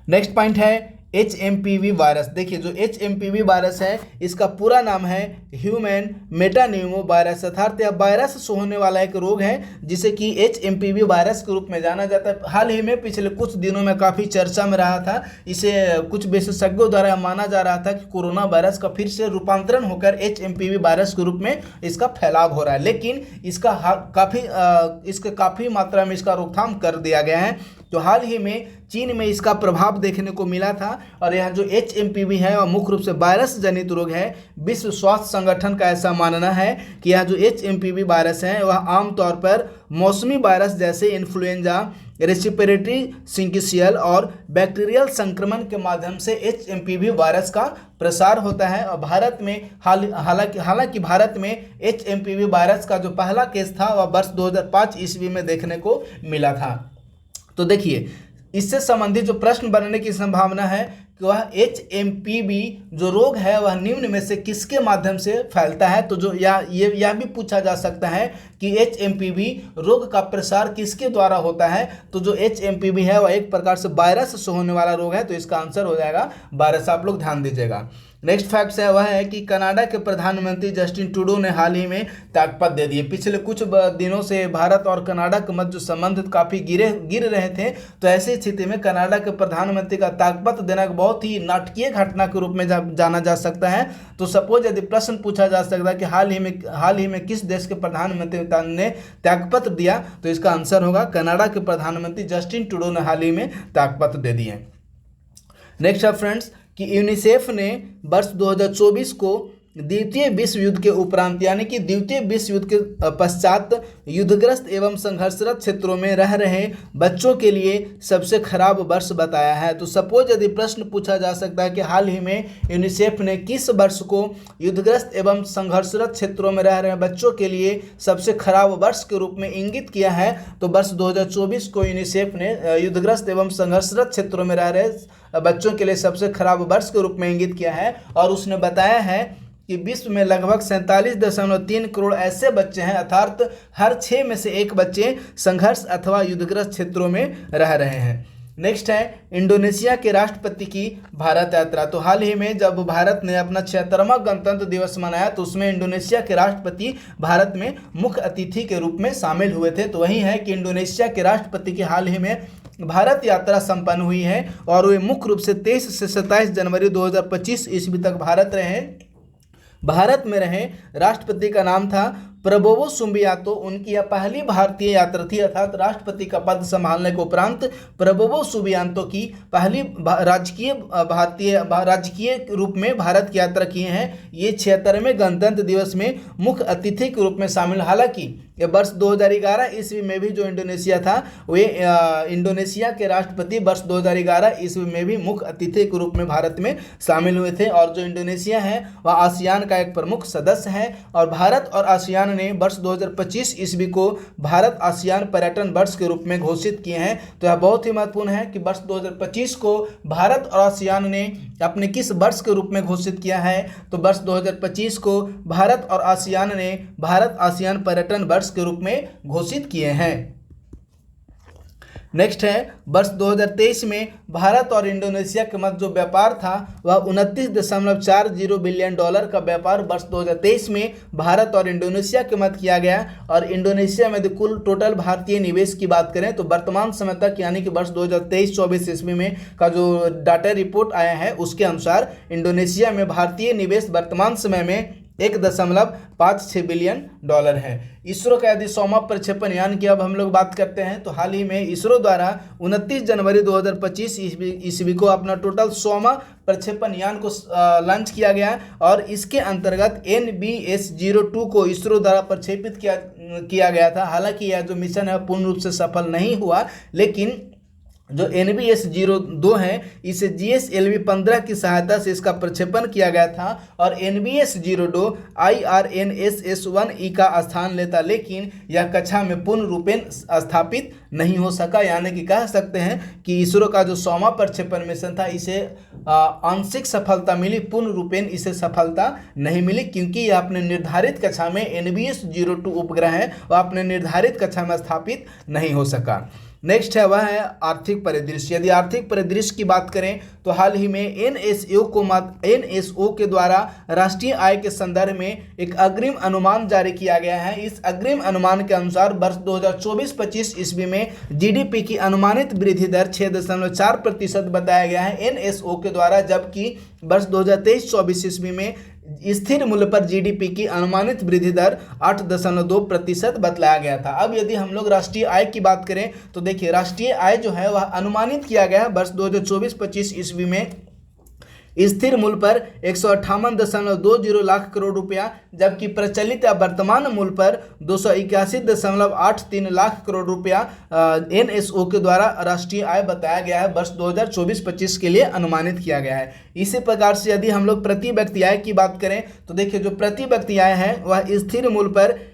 नेक्स्ट पॉइंट है HMPV वायरस। देखिए जो HMPV वायरस है इसका पूरा नाम है ह्यूमन मेटान्यूमो वायरस, अर्थात यह वायरस से होने वाला एक रोग है जिसे कि HMPV वायरस के रूप में जाना जाता है। हाल ही में पिछले कुछ दिनों में काफ़ी चर्चा में रहा था, इसे कुछ विशेषज्ञों द्वारा माना जा रहा था कि कोरोना वायरस का फिर से रूपांतरण होकर HMPV वायरस के रूप में इसका फैलाव हो रहा है, लेकिन इसका काफ़ी मात्रा में इसका रोकथाम कर दिया गया है। तो हाल ही में चीन में इसका प्रभाव देखने को मिला था, और यह जो HMPV है वह मुख्य रूप से वायरस जनित रोग है। विश्व स्वास्थ्य संगठन का ऐसा मानना है कि यह जो HMPV वायरस है वह आमतौर पर मौसमी वायरस जैसे इन्फ्लुएंजा, रेस्पिरेटरी सिंकिशियल और बैक्टीरियल संक्रमण के माध्यम से HMPV वायरस का प्रसार होता है। और भारत में हालांकि भारत में HMPV वायरस का जो पहला केस था वह वर्ष 2005 ईस्वी में देखने को मिला था। तो देखिए इससे संबंधित जो प्रश्न बनने की संभावना है कि वह HMPV जो रोग है वह निम्न में से किसके माध्यम से फैलता है, तो जो यह भी पूछा जा सकता है कि HMPV रोग का प्रसार किसके द्वारा होता है। तो जो HMPV है वह एक प्रकार से वायरस से होने वाला रोग है, तो इसका आंसर हो जाएगा वायरस। आप लोग ध्यान दीजिएगा। नेक्स्ट फैक्ट्स है वह है कि कनाडा के प्रधानमंत्री जस्टिन ट्रूडो ने हाल ही में त्यागपत्र दे दिए। पिछले कुछ दिनों से भारत और कनाडा के मध्य जो संबंध काफ़ी गिर रहे थे, तो ऐसी स्थिति में कनाडा के प्रधानमंत्री का त्यागपत्र देना बहुत ही नाटकीय घटना के रूप में जाना जा सकता है। तो सपोज यदि प्रश्न पूछा जा सकता है कि हाल ही में किस देश के प्रधानमंत्री ने त्यागपत्र दिया, तो इसका आंसर होगा कनाडा के प्रधानमंत्री जस्टिन ट्रूडो ने हाल ही में त्यागपत्र दे दिए। नेक्स्ट है फ्रेंड्स कि यूनिसेफ ने वर्ष 2024 को द्वितीय विश्व युद्ध के उपरांत यानी कि द्वितीय विश्व युद्ध के पश्चात युद्धग्रस्त एवं संघर्षरत क्षेत्रों में रह रहे बच्चों के लिए सबसे खराब वर्ष बताया है। तो सपोज यदि प्रश्न पूछा जा सकता है कि हाल ही में यूनिसेफ ने किस वर्ष को युद्धग्रस्त एवं संघर्षरत क्षेत्रों में रह रहे बच्चों के लिए सबसे खराब वर्ष के रूप में इंगित किया है, तो वर्ष 2024 को यूनिसेफ ने युद्धग्रस्त एवं संघर्षरत क्षेत्रों में रह रहे बच्चों के लिए सबसे खराब वर्ष के रूप में इंगित किया है। और उसने बताया है कि विश्व में लगभग 47.3 करोड़ ऐसे बच्चे हैं, अर्थात हर 6 में से 1 बच्चे संघर्ष अथवा युद्धग्रस्त क्षेत्रों में रह रहे हैं। नेक्स्ट है इंडोनेशिया के राष्ट्रपति की भारत यात्रा। तो हाल ही में जब भारत ने अपना 76वां गणतंत्र दिवस मनाया तो उसमें इंडोनेशिया के राष्ट्रपति भारत में मुख्य अतिथि के रूप में शामिल हुए थे। तो वही है कि इंडोनेशिया के राष्ट्रपति की हाल ही में भारत यात्रा संपन्न हुई है, और वे मुख्य रूप से 23 से 27 जनवरी 2025 ईस्वी तक भारत में रहे। राष्ट्रपति का नाम था प्रबोवो सुबियांतो उनकी यह पहली भारतीय यात्रा थी, अर्थात राष्ट्रपति का पद संभालने के उपरांत प्रबोवो सुबियांतो की पहली राजकीय रूप में भारत की यात्रा किए हैं। ये 76वें गणतंत्र दिवस में मुख्य अतिथि के रूप में शामिल। हालांकि ये वर्ष 2011 ईस्वी में भी जो इंडोनेशिया था वे इंडोनेशिया के राष्ट्रपति वर्ष 2011 ईस्वी में भी मुख्य अतिथि के रूप में भारत में शामिल हुए थे। और जो इंडोनेशिया है वह आसियान का एक प्रमुख सदस्य है और भारत और आसियान ने वर्ष 2025 ईस्वी को भारत आसियान पर्यटन वर्ष के रूप में घोषित किए हैं। तो यह बहुत ही महत्वपूर्ण है कि वर्ष 2025 को भारत और आसियान ने अपने किस वर्ष के रूप में घोषित किया है। तो वर्ष 2025 को भारत और आसियान ने भारत आसियान पर्यटन वर्ष के रूप में घोषित किए हैं। नेक्स्ट है वर्ष 2023 में भारत और इंडोनेशिया के मध्य जो व्यापार था वह 29.40 बिलियन डॉलर का व्यापार वर्ष 2023 में भारत और इंडोनेशिया के मध्य किया गया। और इंडोनेशिया में कुल टोटल भारतीय निवेश की बात करें तो वर्तमान समय तक यानी कि वर्ष 2023-24 ईस्वी में का जो डाटा रिपोर्ट आया है उसके अनुसार इंडोनेशिया में भारतीय निवेश वर्तमान समय में 1.56 बिलियन डॉलर है। इसरो का यदि 100वां प्रक्षेपण यान की अब हम लोग बात करते हैं तो हाल ही में इसरो द्वारा 29 जनवरी 2025 ईस्वी को अपना टोटल 100वां प्रक्षेपण यान को लॉन्च किया गया और इसके अंतर्गत NBS-02 को इसरो द्वारा प्रक्षेपित किया गया था। हालांकि यह जो मिशन है पूर्ण रूप से सफल नहीं हुआ, लेकिन जो NBS-02 है इसे GSLV-15 की सहायता से इसका प्रक्षेपण किया गया था और NBS-02 IRNSS-1E का स्थान लेता, लेकिन यह कक्षा में पूर्ण रूपेण स्थापित नहीं हो सका। यानी कि कह सकते हैं कि इसरो का जो 100वां प्रक्षेपण मिशन था इसे आंशिक सफलता मिली, पूर्ण रूपेण इसे सफलता नहीं मिली, क्योंकि यह अपने निर्धारित कक्षा में NBS-02 उपग्रह है वह अपने निर्धारित कक्षा में स्थापित नहीं हो सका। नेक्स्ट है वह है आर्थिक परिदृश्य। यदि आर्थिक परिदृश्य की बात करें तो हाल ही में NSO के द्वारा राष्ट्रीय आय के संदर्भ में एक अग्रिम अनुमान जारी किया गया है। इस अग्रिम अनुमान के अनुसार वर्ष 2024-25 ईस्वी में जीडीपी की अनुमानित वृद्धि दर 6.4% बताया गया है NSO के द्वारा, जबकि वर्ष 2023-24 ईस्वी में स्थिर मूल्य पर जीडीपी की अनुमानित वृद्धि दर 8.2% बतलाया गया था। अब यदि हम लोग राष्ट्रीय आय की बात करें तो देखिए राष्ट्रीय आय जो है वह अनुमानित किया गया है वर्ष 2024-25 ईस्वी में स्थिर मूल्य पर 158.20 लाख करोड़ रुपया, जबकि प्रचलित या वर्तमान मूल्य पर 281.83 लाख करोड़ रुपया NSO के द्वारा राष्ट्रीय आय बताया गया है वर्ष 2024-25 के लिए अनुमानित किया गया है। इसी प्रकार से यदि हम लोग प्रति व्यक्ति आय की बात करें तो देखिए जो प्रति व्यक्ति आय है वह स्थिर मूल्य पर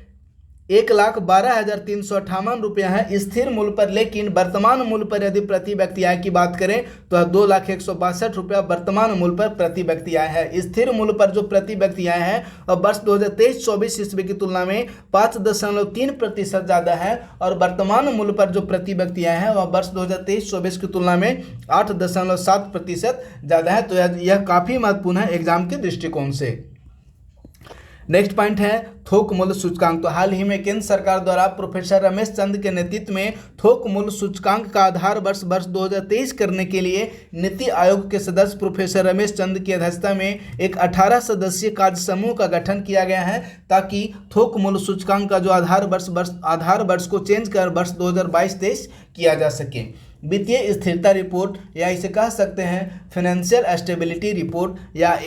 1,12,358 रुपया है स्थिर मूल्य पर, लेकिन वर्तमान मूल्य पर यदि प्रति व्यक्ति आय की बात करें तो 2,01,62 रुपया वर्तमान मूल्य पर प्रति व्यक्ति आय है। स्थिर मूल्य पर जो प्रति व्यक्ति आय है और वर्ष 2023-24 ईस्वी की तुलना में 5.3% ज़्यादा है और वर्तमान मूल्य पर जो प्रति व्यक्ति आय है वह वर्ष 2023-24 की तुलना में 8.7% ज़्यादा है। तो यह काफ़ी महत्वपूर्ण है एग्जाम के दृष्टिकोण से। नेक्स्ट पॉइंट है थोक मूल्य सूचकांक। तो हाल ही में केंद्र सरकार द्वारा प्रोफेसर रमेश चंद के नेतृत्व में थोक मूल्य सूचकांक का आधार वर्ष 2023 करने के लिए नीति आयोग के सदस्य प्रोफेसर रमेश चंद की अध्यक्षता में एक 18 सदस्यीय कार्य समूह का गठन किया गया है ताकि थोक मूल्य सूचकांक का जो आधार वर्ष को चेंज कर वर्ष 2022-23 किया जा सके। वित्तीय स्थिरता रिपोर्ट या इसे कह सकते हैं फाइनेंशियल स्टेबिलिटी रिपोर्ट या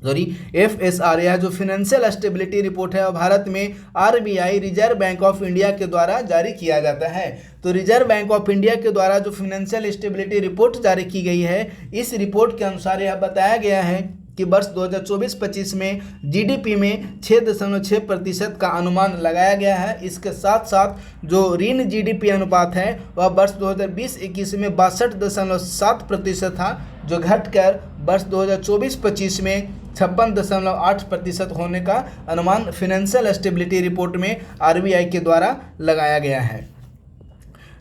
FSR या जो फाइनेंशियल स्टेबिलिटी रिपोर्ट है भारत में RBI reserve bank of India के द्वारा जारी किया जाता है। तो रिजर्व बैंक ऑफ इंडिया के द्वारा जो फाइनेंशियल स्टेबिलिटी रिपोर्ट जारी की गई है इस रिपोर्ट के अनुसार यह बताया गया है कि वर्ष 2024-25 में जीडीपी में 6.6% का अनुमान लगाया गया है। इसके साथ साथ जो ऋण जीडीपी अनुपात है वह वर्ष 2020-21 में 62.7% था, जो घटकर वर्ष 2024-25 में 56.8% होने का अनुमान फाइनेंशियल स्टेबिलिटी रिपोर्ट में RBI के द्वारा लगाया गया है।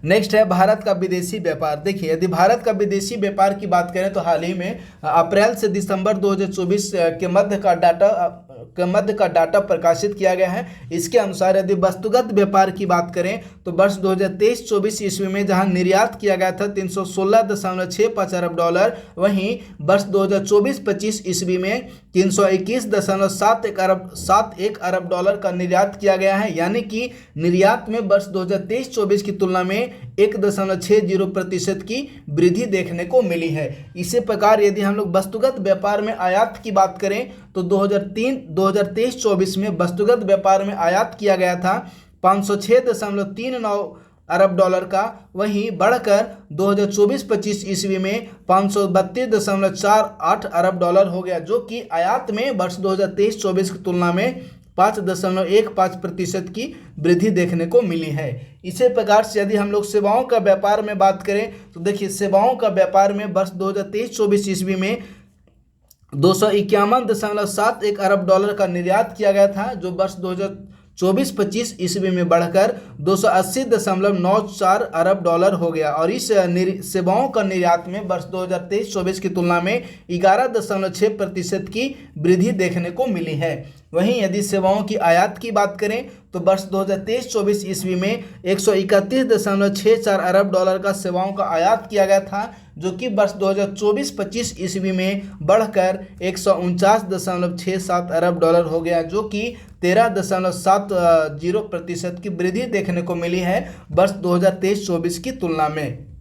नेक्स्ट है भारत का विदेशी व्यापार। देखिए यदि भारत का विदेशी व्यापार की बात करें तो हाल ही में अप्रैल से दिसंबर 2024 के मध्य का डाटा के मध्य का डाटा प्रकाशित किया गया है। इसके अनुसार यदि वस्तुगत व्यापार की बात करें तो वर्ष 2023-24 ईस्वी में जहां निर्यात किया गया था 316.65 अरब डॉलर, वहीं वर्ष 2024-25 ईस्वी में 321.71 अरब डॉलर का निर्यात किया गया है। यानी कि निर्यात में वर्ष 2023-24 की तुलना में 1.60% की वृद्धि देखने को मिली है। इसी प्रकार यदि हम लोग वस्तुगत व्यापार में आयात की बात करें तो 2023-24 में वस्तुगत व्यापार में आयात किया गया था 506.39 अरब डॉलर का, वहीं बढ़कर 2024-25 ईस्वी में 532.48 अरब डॉलर हो गया, जो कि आयात में वर्ष 2023-24 की तुलना में 5.15% की वृद्धि देखने को मिली है। इसी प्रकार से यदि हम लोग सेवाओं का व्यापार में बात करें तो देखिए सेवाओं का व्यापार में वर्ष 2023-24 ईस्वी में 251.71 अरब डॉलर का निर्यात किया गया था, जो वर्ष 2024-25 ईस्वी में बढ़कर 280.94 अरब डॉलर हो गया और इस सेवाओं का निर्यात में वर्ष 2023-24 की तुलना में 11.6% की वृद्धि देखने को मिली है। वहीं यदि सेवाओं की आयात की बात करें तो वर्ष 2023-24 ईस्वी में 131.64 अरब डॉलर का सेवाओं का आयात किया गया था, जो कि वर्ष 2024-25 ईस्वी में बढ़कर 149.67 अरब डॉलर हो गया, जो कि 13.70% की वृद्धि देखने को मिली है वर्ष 2023-24 की तुलना में।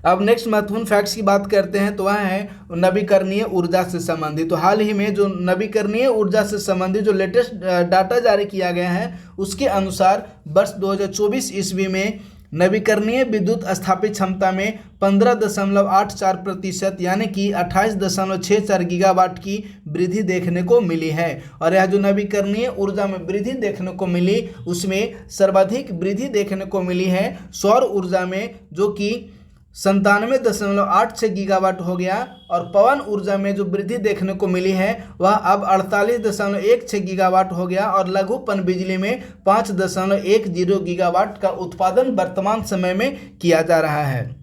अब नेक्स्ट महत्वपूर्ण फैक्ट्स की बात करते हैं तो वह है नवीकरणीय ऊर्जा से संबंधित। तो हाल ही में जो नवीकरणीय ऊर्जा से संबंधित जो लेटेस्ट डाटा जारी किया गया है उसके अनुसार वर्ष 2024 ईस्वी में नवीकरणीय विद्युत स्थापित क्षमता में 15.84% यानी कि 28.64 गीगावाट की वृद्धि देखने को मिली है। और यह जो नवीकरणीय ऊर्जा में वृद्धि देखने को मिली उसमें सर्वाधिक वृद्धि देखने को मिली है सौर ऊर्जा में, जो कि 97.86 गीगावाट हो गया, और पवन ऊर्जा में जो वृद्धि देखने को मिली है वह अब 48.16 गीगावाट हो गया, और लघु पन बिजली में 5.10 गीगावाट का उत्पादन वर्तमान समय में किया जा रहा है।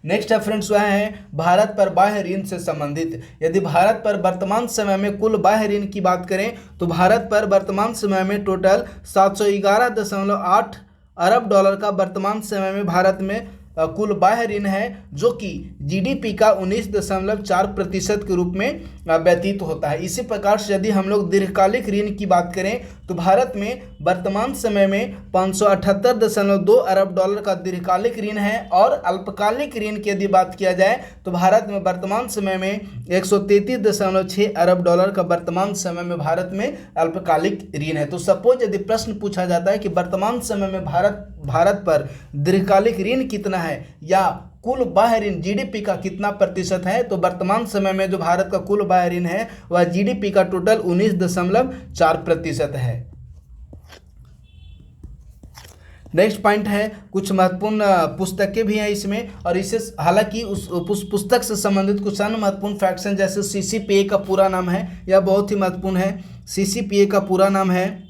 नेक्स्ट है फ्रेंड्स वह है भारत पर बाह्य ऋण से संबंधित। यदि भारत पर वर्तमान समय में कुल बाह्य ऋण की बात करें तो भारत पर वर्तमान समय में टोटल 711.8 अरब डॉलर का वर्तमान समय में भारत में कुल बाह्य ऋण है, जो कि जीडीपी का 19.4% के रूप में व्यतीत होता है। इसी प्रकार से यदि हम लोग दीर्घकालिक ऋण की बात करें तो भारत में वर्तमान समय में 578.2 अरब डॉलर का दीर्घकालिक ऋण है, और अल्पकालिक ऋण की यदि बात किया जाए तो भारत में वर्तमान समय में 133.6 अरब डॉलर का वर्तमान समय में भारत में अल्पकालिक ऋण है। तो सपोज यदि प्रश्न पूछा जाता है कि वर्तमान समय में भारत पर दीर्घकालिक ऋण कितना है या कुल बाह्य ऋण जीडीपी का कितना प्रतिशत है, तो वर्तमान समय में जो भारत का कुल बाह्य ऋण है वह जीडीपी का टोटल 19.4% है। नेक्स्ट पॉइंट है कुछ महत्वपूर्ण पुस्तकें भी हैं इसमें, और इससे हालांकि उस पुस्तक से संबंधित कुछ अन्य महत्वपूर्ण फैक्ट्स हैं, जैसे सीसीपीए का पूरा नाम है, यह बहुत ही महत्वपूर्ण है। सीसीपीए का पूरा नाम है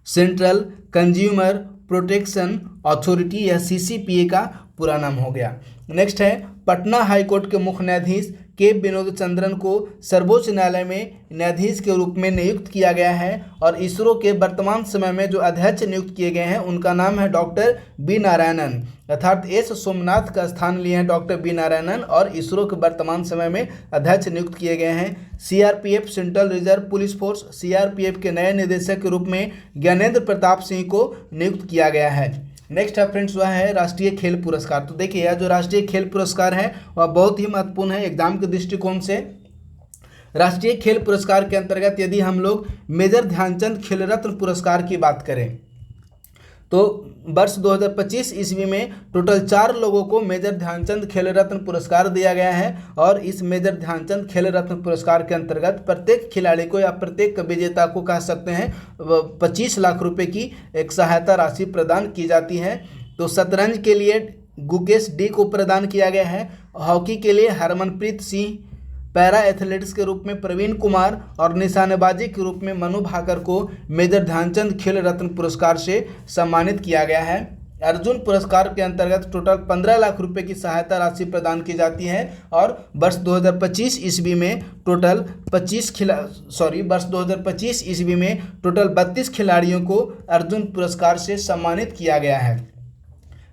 सेंट्रल कंज्यूमर प्रोटेक्शन अथॉरिटी, यह सीसीपीए का पूरा नाम हो गया। नेक्स्ट है पटना हाईकोर्ट के मुख्य न्यायाधीश के विनोद चंद्रन को सर्वोच्च न्यायालय में न्यायाधीश के रूप में नियुक्त किया गया है, और इसरो के वर्तमान समय में जो अध्यक्ष नियुक्त किए गए हैं उनका नाम है डॉक्टर बी नारायणन, अर्थात एस सोमनाथ का स्थान लिए हैं डॉक्टर बी नारायणन, और इसरो के वर्तमान समय में अध्यक्ष नियुक्त किए गए हैं। CRPF central reserve police force CRPF के नए निदेशक के रूप में ज्ञानेंद्र प्रताप सिंह को नियुक्त किया गया है। नेक्स्ट है फ्रेंड्स वह है राष्ट्रीय खेल पुरस्कार। तो देखिए यह जो राष्ट्रीय खेल पुरस्कार है वह बहुत ही महत्वपूर्ण है एग्जाम के दृष्टिकोण से। राष्ट्रीय खेल पुरस्कार के अंतर्गत यदि हम लोग मेजर ध्यानचंद खेल रत्न पुरस्कार की बात करें तो वर्ष 2025 ईस्वी में टोटल 4 लोगों को मेजर ध्यानचंद खेल रत्न पुरस्कार दिया गया है, और इस मेजर ध्यानचंद खेल रत्न पुरस्कार के अंतर्गत प्रत्येक खिलाड़ी को या प्रत्येक विजेता को कह सकते हैं 25 लाख रुपए की एक सहायता राशि प्रदान की जाती है। तो शतरंज के लिए गुकेश डी को प्रदान किया गया है, हॉकी के लिए हरमनप्रीत सिंह, पैरा एथलेटिक्स के रूप में प्रवीण कुमार, और निशानेबाजी के रूप में मनु भाकर को मेजर ध्यानचंद खेल रत्न पुरस्कार से सम्मानित किया गया है। अर्जुन पुरस्कार के अंतर्गत टोटल 15 लाख रुपए की सहायता राशि प्रदान की जाती है। और वर्ष 2025 ईस्वी में टोटल 32 खिलाड़ियों को अर्जुन पुरस्कार से सम्मानित किया गया है।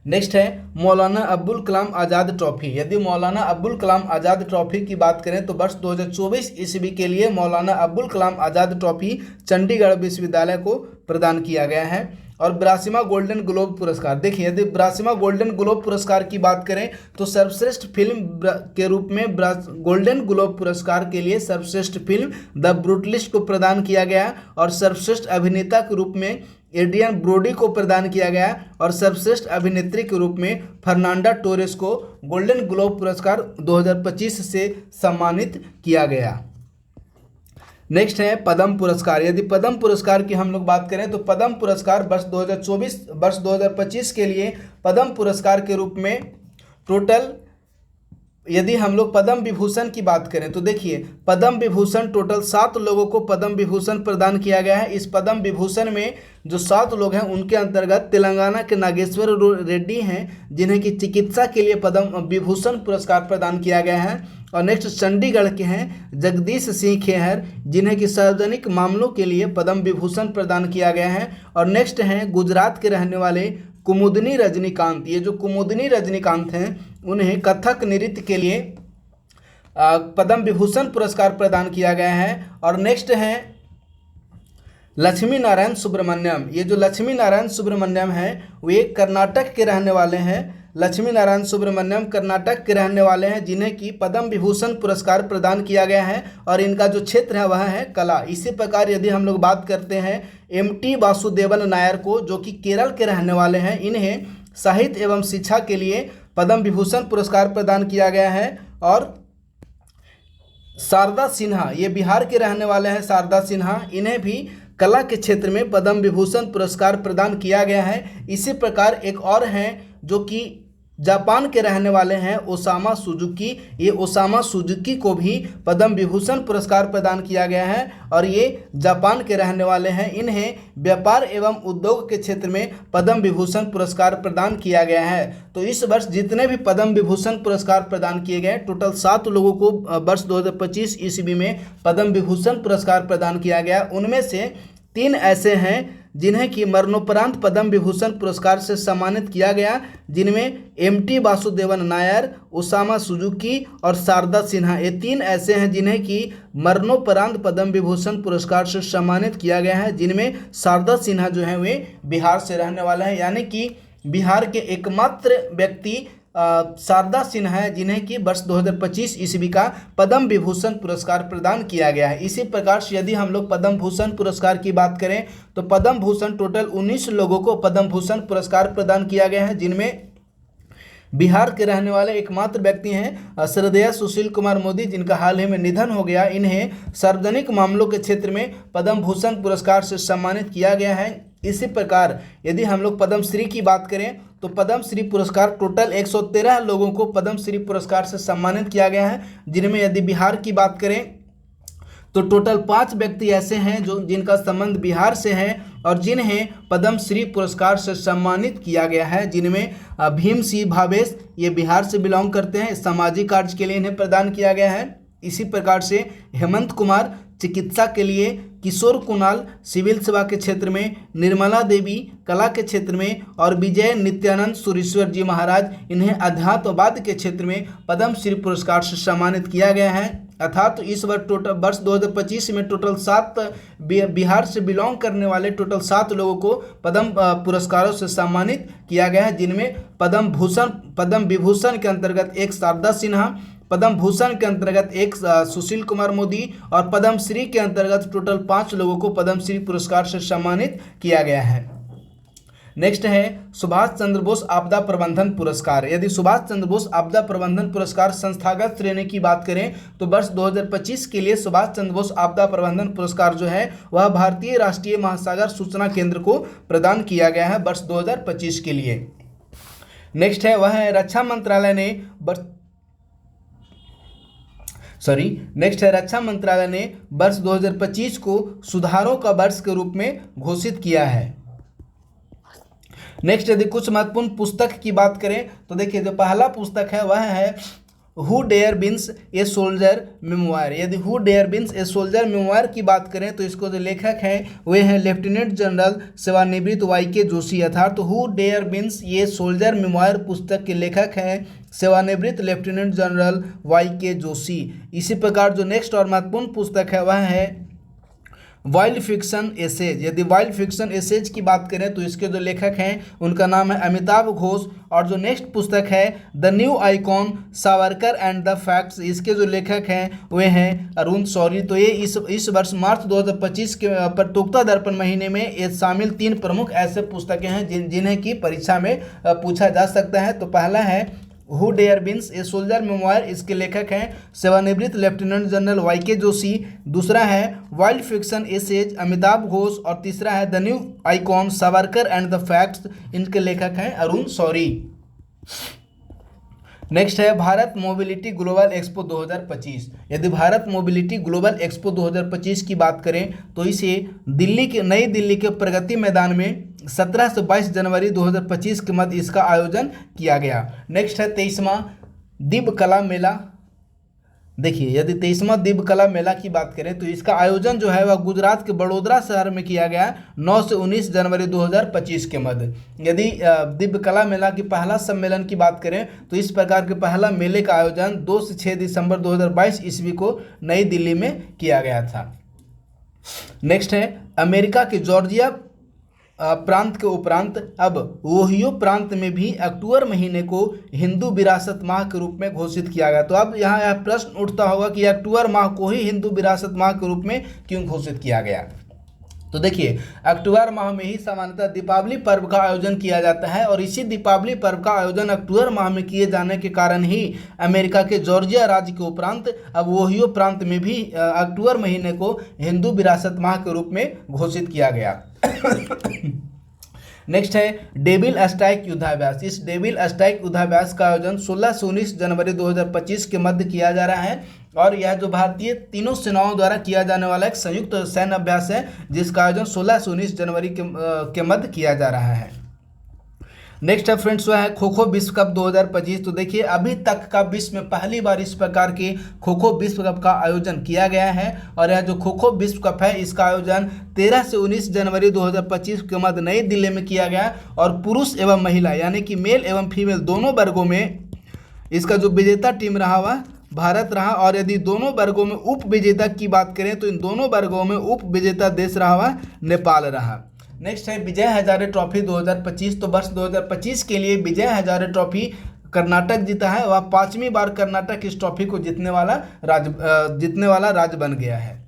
नेक्स्ट है मौलाना अब्दुल कलाम आज़ाद ट्रॉफी। यदि मौलाना अब्दुल कलाम आज़ाद ट्रॉफी की बात करें तो वर्ष 2024 ईस्वी के लिए मौलाना अब्दुल कलाम आज़ाद ट्रॉफी चंडीगढ़ विश्वविद्यालय को प्रदान किया गया है। और 82वां गोल्डन ग्लोब पुरस्कार, देखिए यदि 82वां गोल्डन ग्लोब पुरस्कार की बात करें तो सर्वश्रेष्ठ फिल्म के रूप में गोल्डन ग्लोब पुरस्कार के लिए सर्वश्रेष्ठ फिल्म द ब्रूटलिस्ट को प्रदान किया गया और सर्वश्रेष्ठ अभिनेता के रूप में एड्रियन ब्रोडी को प्रदान किया गया और सर्वश्रेष्ठ अभिनेत्री के रूप में फर्नांडा टोरेस को गोल्डन ग्लोब पुरस्कार 2025 से सम्मानित किया गया। नेक्स्ट है पद्म पुरस्कार। यदि पद्म पुरस्कार की हम लोग बात करें तो पद्म पुरस्कार वर्ष 2025 के लिए पद्म पुरस्कार के रूप में टोटल, यदि हम लोग पद्म विभूषण की बात करें तो देखिए पद्म विभूषण टोटल 7 लोगों को पद्म विभूषण प्रदान किया गया है। इस पद्म विभूषण में जो 7 लोग हैं उनके अंतर्गत तेलंगाना के नागेश्वर रेड्डी हैं जिन्हें कि चिकित्सा के लिए पद्म विभूषण पुरस्कार प्रदान किया गया है। और नेक्स्ट चंडीगढ़ के हैं जगदीश सिंह खेहर जिन्हें कि सार्वजनिक मामलों के लिए पद्म विभूषण प्रदान किया गया है। और नेक्स्ट हैं गुजरात के रहने वाले कुमुदनी रजनीकांत। ये जो कुमुदनी रजनीकांत हैं उन्हें कथक नृत्य के लिए पद्म विभूषण पुरस्कार प्रदान किया गया है। और नेक्स्ट हैं लक्ष्मी नारायण सुब्रमण्यम। ये जो लक्ष्मी नारायण सुब्रमण्यम हैं वे कर्नाटक के रहने वाले हैं। लक्ष्मी नारायण सुब्रमण्यम कर्नाटक के रहने वाले हैं जिन्हें कि पद्म विभूषण पुरस्कार प्रदान किया गया है और इनका जो क्षेत्र है वह है कला। इसी प्रकार यदि हम लोग बात करते हैं एम.टी. वासुदेवन नायर को जो कि केरल के रहने वाले हैं, इन्हें साहित्य एवं शिक्षा के लिए पद्म विभूषण पुरस्कार प्रदान किया गया है। और शारदा सिन्हा, ये बिहार के रहने वाले हैं शारदा सिन्हा, इन्हें भी कला के क्षेत्र में पद्म विभूषण पुरस्कार प्रदान किया गया है। इसी प्रकार एक और हैं जो कि जापान के रहने वाले हैं ओसामा सुजुकी। ये ओसामा सुजुकी को भी पद्म विभूषण पुरस्कार प्रदान किया गया है और ये जापान के रहने वाले हैं। इन्हें व्यापार एवं उद्योग के क्षेत्र में पद्म विभूषण पुरस्कार प्रदान किया गया है। तो इस वर्ष जितने भी पद्म विभूषण पुरस्कार प्रदान किए गए टोटल 7 लोगों को वर्ष 2025 ईस्वी में पद्म विभूषण पुरस्कार प्रदान किया गया। उनमें से 3 ऐसे हैं जिन्हें कि मरणोपरांत पद्म विभूषण पुरस्कार से सम्मानित किया गया, जिनमें MT. Vasudevan Nair, Osama Suzuki और शारदा सिन्हा, ये 3 ऐसे हैं जिन्हें कि मरणोपरांत पद्म विभूषण पुरस्कार से सम्मानित किया गया है, जिनमें शारदा सिन्हा जो है वे बिहार से रहने वाले हैं, यानी कि बिहार के एकमात्र व्यक्ति शारदा सिन्हा है जिन्हें कि वर्ष 2025 ईस्वी का पद्म विभूषण पुरस्कार प्रदान किया गया है। इसी प्रकार से यदि हम लोग पद्म भूषण पुरस्कार की बात करें तो पद्म भूषण टोटल 19 लोगों को पद्म भूषण पुरस्कार प्रदान किया गया है, जिनमें बिहार के रहने वाले एकमात्र व्यक्ति हैं श्रद्धेय सुशील कुमार मोदी जिनका हाल ही में निधन हो गया। इन्हें सार्वजनिक मामलों के क्षेत्र में पद्म भूषण पुरस्कार से सम्मानित किया गया है। इसी प्रकार यदि हम लोग पद्मश्री की बात करें तो पद्मश्री पुरस्कार टोटल 113 लोगों को पद्मश्री पुरस्कार से सम्मानित किया गया है, जिनमें यदि बिहार की बात करें तो टोटल 5 व्यक्ति ऐसे हैं जो जिनका संबंध बिहार से है और जिन्हें पद्मश्री पुरस्कार से सम्मानित किया गया है, जिनमें भीम सिंह भावेश, ये बिहार से बिलोंग करते हैं, सामाजिक कार्य के लिए इन्हें प्रदान किया गया है। इसी प्रकार से हेमंत कुमार चिकित्सा के लिए, किशोर कुणाल सिविल सेवा के क्षेत्र में, निर्मला देवी कला के क्षेत्र में और विजय नित्यानंद सुरेश्वर जी महाराज इन्हें अध्यात्मवाद के क्षेत्र में पद्मश्री पुरस्कार से सम्मानित किया गया है। अर्थात तो इस वर्ष 2025 में टोटल 7 बिहार से बिलोंग करने वाले टोटल 7 लोगों को पद्म पुरस्कारों से सम्मानित किया गया है, जिनमें पद्म विभूषण के अंतर्गत एक शारदा सिन्हा, पद्म भूषण के अंतर्गत एक सुशील कुमार मोदी और पद्मश्री के अंतर्गत टोटल 5 लोगों को पद्मश्री पुरस्कार से सम्मानित किया गया है। नेक्स्ट है सुभाष चंद्र बोस आपदा प्रबंधन पुरस्कार। यदि सुभाष चंद्र बोस आपदा प्रबंधन पुरस्कार संस्थागत श्रेणी की बात करें तो वर्ष 2025 के लिए सुभाष चंद्र बोस आपदा प्रबंधन पुरस्कार जो है वह भारतीय राष्ट्रीय महासागर सूचना केंद्र को प्रदान किया गया है वर्ष 2025 के लिए। नेक्स्ट है वह है रक्षा मंत्रालय ने वर्ष 2025 को सुधारों का वर्ष के रूप में घोषित किया है। नेक्स्ट यदि कुछ महत्वपूर्ण पुस्तक की बात करें तो देखिए जो पहला पुस्तक है वह है who dare wins a soldier memoir. यदि who dare wins a soldier memoir की बात करें तो इसको जो लेखक हैं वे हैं लेफ्टिनेंट जनरल सेवानिवृत्त वाई.के. जोशी। अर्थात हु डेयर विंस ये सोल्जर मेमोयर पुस्तक के लेखक हैं सेवानिवृत्त लेफ्टिनेंट जनरल वाई.के. जोशी। इसी प्रकार जो नेक्स्ट और महत्वपूर्ण पुस्तक है वह है वाइल्ड फिक्शन एसेज। यदि वाइल्ड फिक्शन एसेज की बात करें तो इसके जो लेखक हैं उनका नाम है अमिताभ घोष। और जो नेक्स्ट पुस्तक है the new icon Savarkar and the facts, इसके जो लेखक हैं वे हैं अरुण शौरी। तो ये इस वर्ष मार्च 2025 के प्रतोक्ता दर्पण महीने में ये शामिल 3 प्रमुख ऐसे पुस्तकें हैं जिन्हें की परीक्षा में पूछा जा सकता है। तो पहला है who dare wins a soldier memoir, इसके लेखक हैं सेवानिवृत्त लेफ्टिनेंट जनरल वाई.के. जोशी। दूसरा है wild fiction essays Amitav Ghosh. और तीसरा है the new icon Savarkar and the facts, इनके लेखक हैं अरुण शौरी। नेक्स्ट है भारत मोबिलिटी ग्लोबल एक्सपो 2025। यदि भारत मोबिलिटी ग्लोबल एक्सपो 2025 की बात करें तो इसे नई दिल्ली के प्रगति मैदान में 17 से 22 जनवरी 2025 के मध्य इसका आयोजन किया गया। नेक्स्ट है 23वां दिव्य कला मेला। देखिए यदि 23वां दिव्य कला मेला की बात करें तो इसका आयोजन जो है वह गुजरात के बड़ोदरा शहर में किया गया 9 से 19 जनवरी 2025 के मध्य। यदि दिव्य कला मेला की पहला सम्मेलन की बात करें तो इस प्रकार के पहला मेले का आयोजन 2 से 6 दिसंबर 2022 ईस्वी को नई दिल्ली में किया गया था। नेक्स्ट है अमेरिका के जॉर्जिया प्रांत के उपरांत अब ओहियो प्रांत में भी अक्टूबर महीने को हिंदू विरासत माह के रूप में घोषित किया गया। तो अब यहाँ यह प्रश्न उठता होगा कि अक्टूबर माह को ही हिंदू विरासत माह के रूप में क्यों घोषित किया गया। तो देखिए अक्टूबर माह में ही सामान्यतः दीपावली पर्व का आयोजन किया जाता है और इसी दीपावली पर्व का आयोजन अक्टूबर माह में किए जाने के कारण ही अमेरिका के जॉर्जिया राज्य के उपरांत अब ओहियो प्रांत में भी अक्टूबर महीने को हिंदू विरासत माह के रूप में घोषित किया गया। नेक्स्ट है डेविल स्ट्राइक युद्धाभ्यास। इस डेविल स्ट्राइक युद्धाभ्यास का आयोजन 16 से 19 जनवरी 2025 के मध्य किया जा रहा है और यह जो भारतीय तीनों सेनाओं द्वारा किया जाने वाला एक संयुक्त सैन्य अभ्यास है जिसका आयोजन 16 से 19 जनवरी के मध्य किया जा रहा है। नेक्स्ट है फ्रेंड्स वह है खो खो विश्व कप 2025। तो देखिए अभी तक का विश्व में पहली बार इस प्रकार के खो खो विश्व कप का आयोजन किया गया है और यह जो खो खो विश्व कप है इसका आयोजन 13 से 19 जनवरी 2025 के मध्य नई दिल्ली में किया गया और पुरुष एवं महिला यानी कि मेल एवं फीमेल दोनों वर्गों में इसका जो विजेता टीम रहा वह भारत रहा। और यदि दोनों वर्गों में उप विजेता की बात करें तो इन दोनों वर्गों में उप विजेता देश रहा वह नेपाल रहा। नेक्स्ट है विजय हजारे ट्रॉफी 2025। तो वर्ष 2025 के लिए विजय हजारे ट्रॉफी कर्नाटक जीता है। वह 5वीं बार कर्नाटक इस ट्रॉफी को जीतने वाला राज्य बन गया है।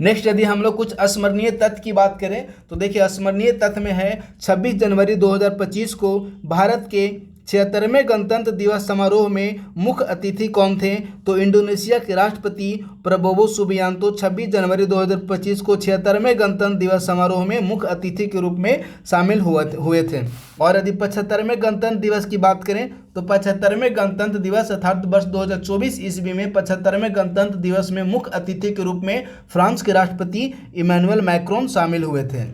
नेक्स्ट यदि हम लोग कुछ अस्मरणीय तथ्य की बात करें तो देखिए अस्मरणीय तथ्य में है 26 जनवरी 2025 को भारत के 76वें गणतंत्र दिवस समारोह में मुख्य अतिथि कौन थे। तो इंडोनेशिया के राष्ट्रपति प्रबोवो सुबियांतो 26 जनवरी 2025 को 76वें गणतंत्र दिवस समारोह में मुख्य अतिथि के रूप में शामिल हुए थे। और यदि 75वें गणतंत्र दिवस की बात करें तो 75वें गणतंत्र दिवस अर्थात वर्ष 2024 ईस्वी में 75वें गणतंत्र दिवस में मुख्य अतिथि के रूप में फ्रांस के राष्ट्रपति इमैनुअल मैक्रोन शामिल हुए थे।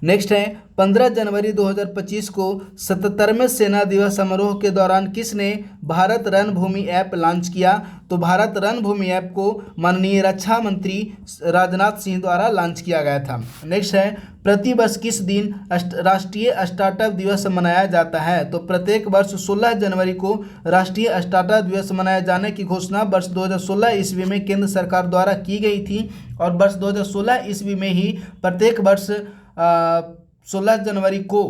नेक्स्ट है 15 जनवरी 2025 को 77वें सेना दिवस समारोह के दौरान किसने भारत रणभूमि ऐप लॉन्च किया। तो भारत रणभूमि ऐप को माननीय रक्षा मंत्री राजनाथ सिंह द्वारा लॉन्च किया गया था। नेक्स्ट है प्रतिवर्ष किस दिन राष्ट्रीय स्टार्टअप दिवस मनाया जाता है। तो प्रत्येक वर्ष 16 जनवरी को राष्ट्रीय स्टार्टअप दिवस मनाए जाने की घोषणा वर्ष 2016 ईस्वी में केंद्र सरकार द्वारा की गई थी और वर्ष 2016 ईस्वी में ही प्रत्येक वर्ष 16 जनवरी को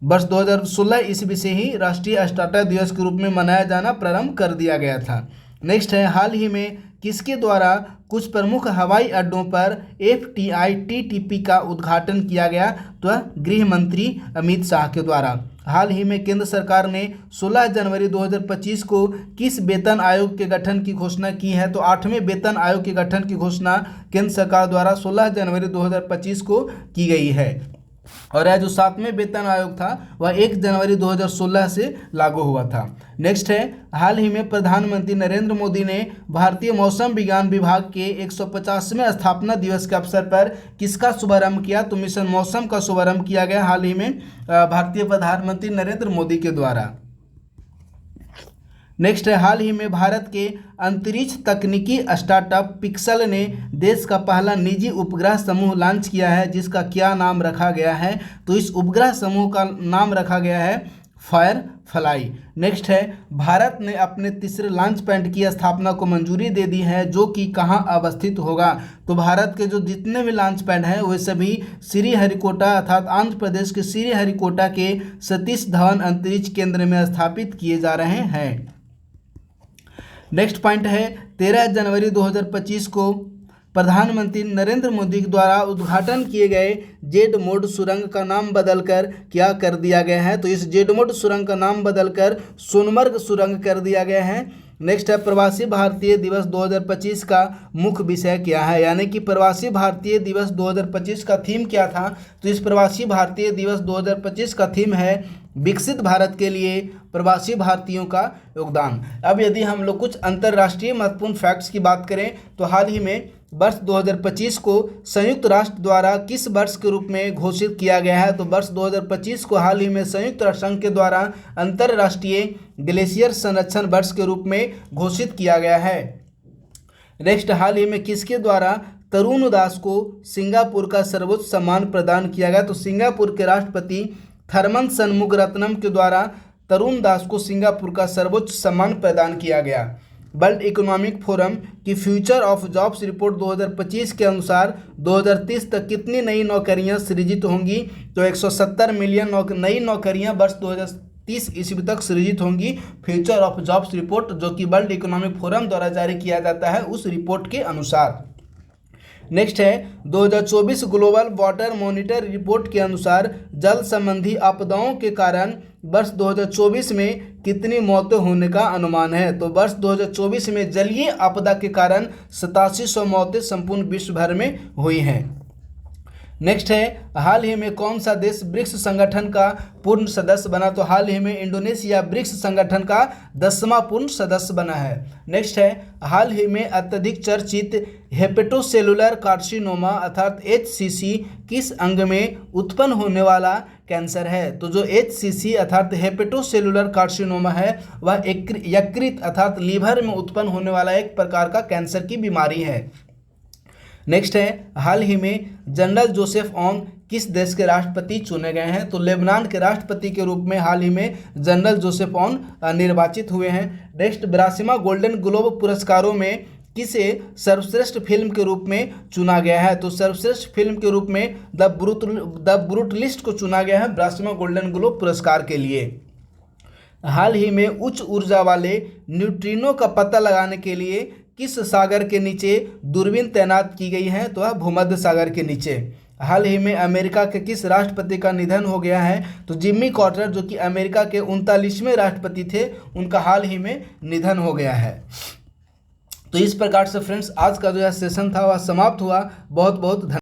वर्ष 2016 ईस्वी से ही राष्ट्रीय स्टार्टअप दिवस के रूप में मनाया जाना प्रारंभ कर दिया गया था। नेक्स्ट है हाल ही में किसके द्वारा कुछ प्रमुख हवाई अड्डों पर FTI TTP का उद्घाटन किया गया। तो गृह मंत्री अमित शाह के द्वारा। हाल ही में केंद्र सरकार ने 16 जनवरी 2025 को किस वेतन आयोग के गठन की घोषणा की है। तो 8वें वेतन आयोग के गठन की घोषणा केंद्र सरकार द्वारा 16 जनवरी 2025 को की गई है। और यह जो 7वें वेतन आयोग था वह 1 जनवरी 2016 से लागू हुआ था। नेक्स्ट है, हाल ही में प्रधानमंत्री नरेंद्र मोदी ने भारतीय मौसम विज्ञान विभाग के 150वें स्थापना दिवस के अवसर पर किसका शुभारंभ किया? तो मिशन मौसम का शुभारंभ किया गया हाल ही में भारतीय प्रधानमंत्री नरेंद्र मोदी के द्वारा। नेक्स्ट है, हाल ही में भारत के अंतरिक्ष तकनीकी स्टार्टअप पिक्सल ने देश का पहला निजी उपग्रह समूह लॉन्च किया है, जिसका क्या नाम रखा गया है? तो इस उपग्रह समूह का नाम रखा गया है फायरफ्लाई। नेक्स्ट है, भारत ने अपने तीसरे लॉन्च पैड की स्थापना को मंजूरी दे दी है, जो कि कहाँ अवस्थित होगा? तो भारत के जो जितने भी लॉन्च पैड हैं वे सभी श्रीहरिकोटा अर्थात आंध्र प्रदेश के श्रीहरिकोटा के सतीश धवन अंतरिक्ष केंद्र में स्थापित किए जा रहे हैं। नेक्स्ट पॉइंट है, 13 जनवरी 2025 को प्रधानमंत्री नरेंद्र मोदी द्वारा उद्घाटन किए गए जेड मोड सुरंग का नाम बदलकर क्या कर दिया गया है? तो इस जेड मोड सुरंग का नाम बदलकर सोनमर्ग सुरंग कर दिया गया है। नेक्स्ट है, प्रवासी भारतीय दिवस 2025 का मुख्य विषय क्या है? यानी कि प्रवासी भारतीय दिवस 2025 का थीम क्या था? तो इस प्रवासी भारतीय दिवस 2025 का थीम है विकसित भारत के लिए प्रवासी भारतीयों का योगदान। अब यदि हम लोग कुछ अंतर्राष्ट्रीय महत्वपूर्ण फैक्ट्स की बात करें तो हाल ही में वर्ष 2025 को संयुक्त राष्ट्र द्वारा किस वर्ष के रूप में घोषित किया गया है? तो वर्ष 2025 को हाल ही में संयुक्त राष्ट्र संघ के द्वारा अंतर्राष्ट्रीय ग्लेशियर संरक्षण वर्ष के रूप में घोषित किया गया है। नेक्स्ट, हाल ही में किसके द्वारा तरुण दास को सिंगापुर का सर्वोच्च सम्मान प्रदान किया गया? तो सिंगापुर के राष्ट्रपति थरमन शनमुगारत्नम के द्वारा तरुण दास को सिंगापुर का सर्वोच्च सम्मान प्रदान किया गया। वर्ल्ड इकोनॉमिक फोरम की फ्यूचर ऑफ जॉब्स रिपोर्ट 2025 के अनुसार 2030 तक कितनी नई नौकरियां सृजित होंगी? तो 170 मिलियन नई नौकरियां वर्ष 2030 ईस्वी तक सृजित होंगी। फ्यूचर ऑफ जॉब्स रिपोर्ट जो कि वर्ल्ड इकोनॉमिक फोरम द्वारा जारी किया जाता है उस रिपोर्ट के अनुसार। नेक्स्ट है, 2024 ग्लोबल वाटर मॉनिटर रिपोर्ट के अनुसार जल संबंधी आपदाओं के कारण वर्ष 2024 में कितनी मौतें होने का अनुमान है? तो वर्ष 2024 में जलीय आपदा के कारण 8700 मौतें संपूर्ण विश्व भर में हुई हैं। नेक्स्ट है, हाल ही में कौन सा देश ब्रिक्स संगठन का पूर्ण सदस्य बना? तो हाल ही में इंडोनेशिया ब्रिक्स संगठन का 10वां पूर्ण सदस्य बना है। नेक्स्ट है, हाल ही में अत्यधिक चर्चित हेपेटोसेलुलर कार्सिनोमा अर्थात HCC किस अंग में उत्पन्न होने वाला कैंसर है? तो जो HCC अर्थात हेपेटोसेलुलर कार्सिनोमा है वह यकृत अर्थात लीवर में उत्पन्न होने वाला एक प्रकार का कैंसर की बीमारी है। नेक्स्ट है, हाल ही में जनरल जोसेफ ऑन किस देश के राष्ट्रपति चुने गए हैं? तो लेबनान के राष्ट्रपति के रूप में हाल ही में जनरल जोसेफ ऑन निर्वाचित हुए हैं। नेक्स्ट, 82वां गोल्डन ग्लोब पुरस्कारों में किसे सर्वश्रेष्ठ फिल्म के रूप में चुना गया है? तो सर्वश्रेष्ठ फिल्म के रूप में द ब्रूटलिस्ट को चुना गया है 82वां गोल्डन ग्लोब पुरस्कार के लिए। हाल ही में उच्च ऊर्जा वाले न्यूट्रिनो का पता लगाने के लिए किस सागर के नीचे दूरबीन तैनात की गई है? तो भूमध्य सागर के नीचे। हाल ही में अमेरिका के किस राष्ट्रपति का निधन हो गया है? तो जिम्मी कार्टर जो कि अमेरिका के 39वें राष्ट्रपति थे उनका हाल ही में निधन हो गया है। तो इस प्रकार से फ्रेंड्स आज का जो यह सेशन था वह समाप्त हुआ। बहुत बहुत धन्यवाद।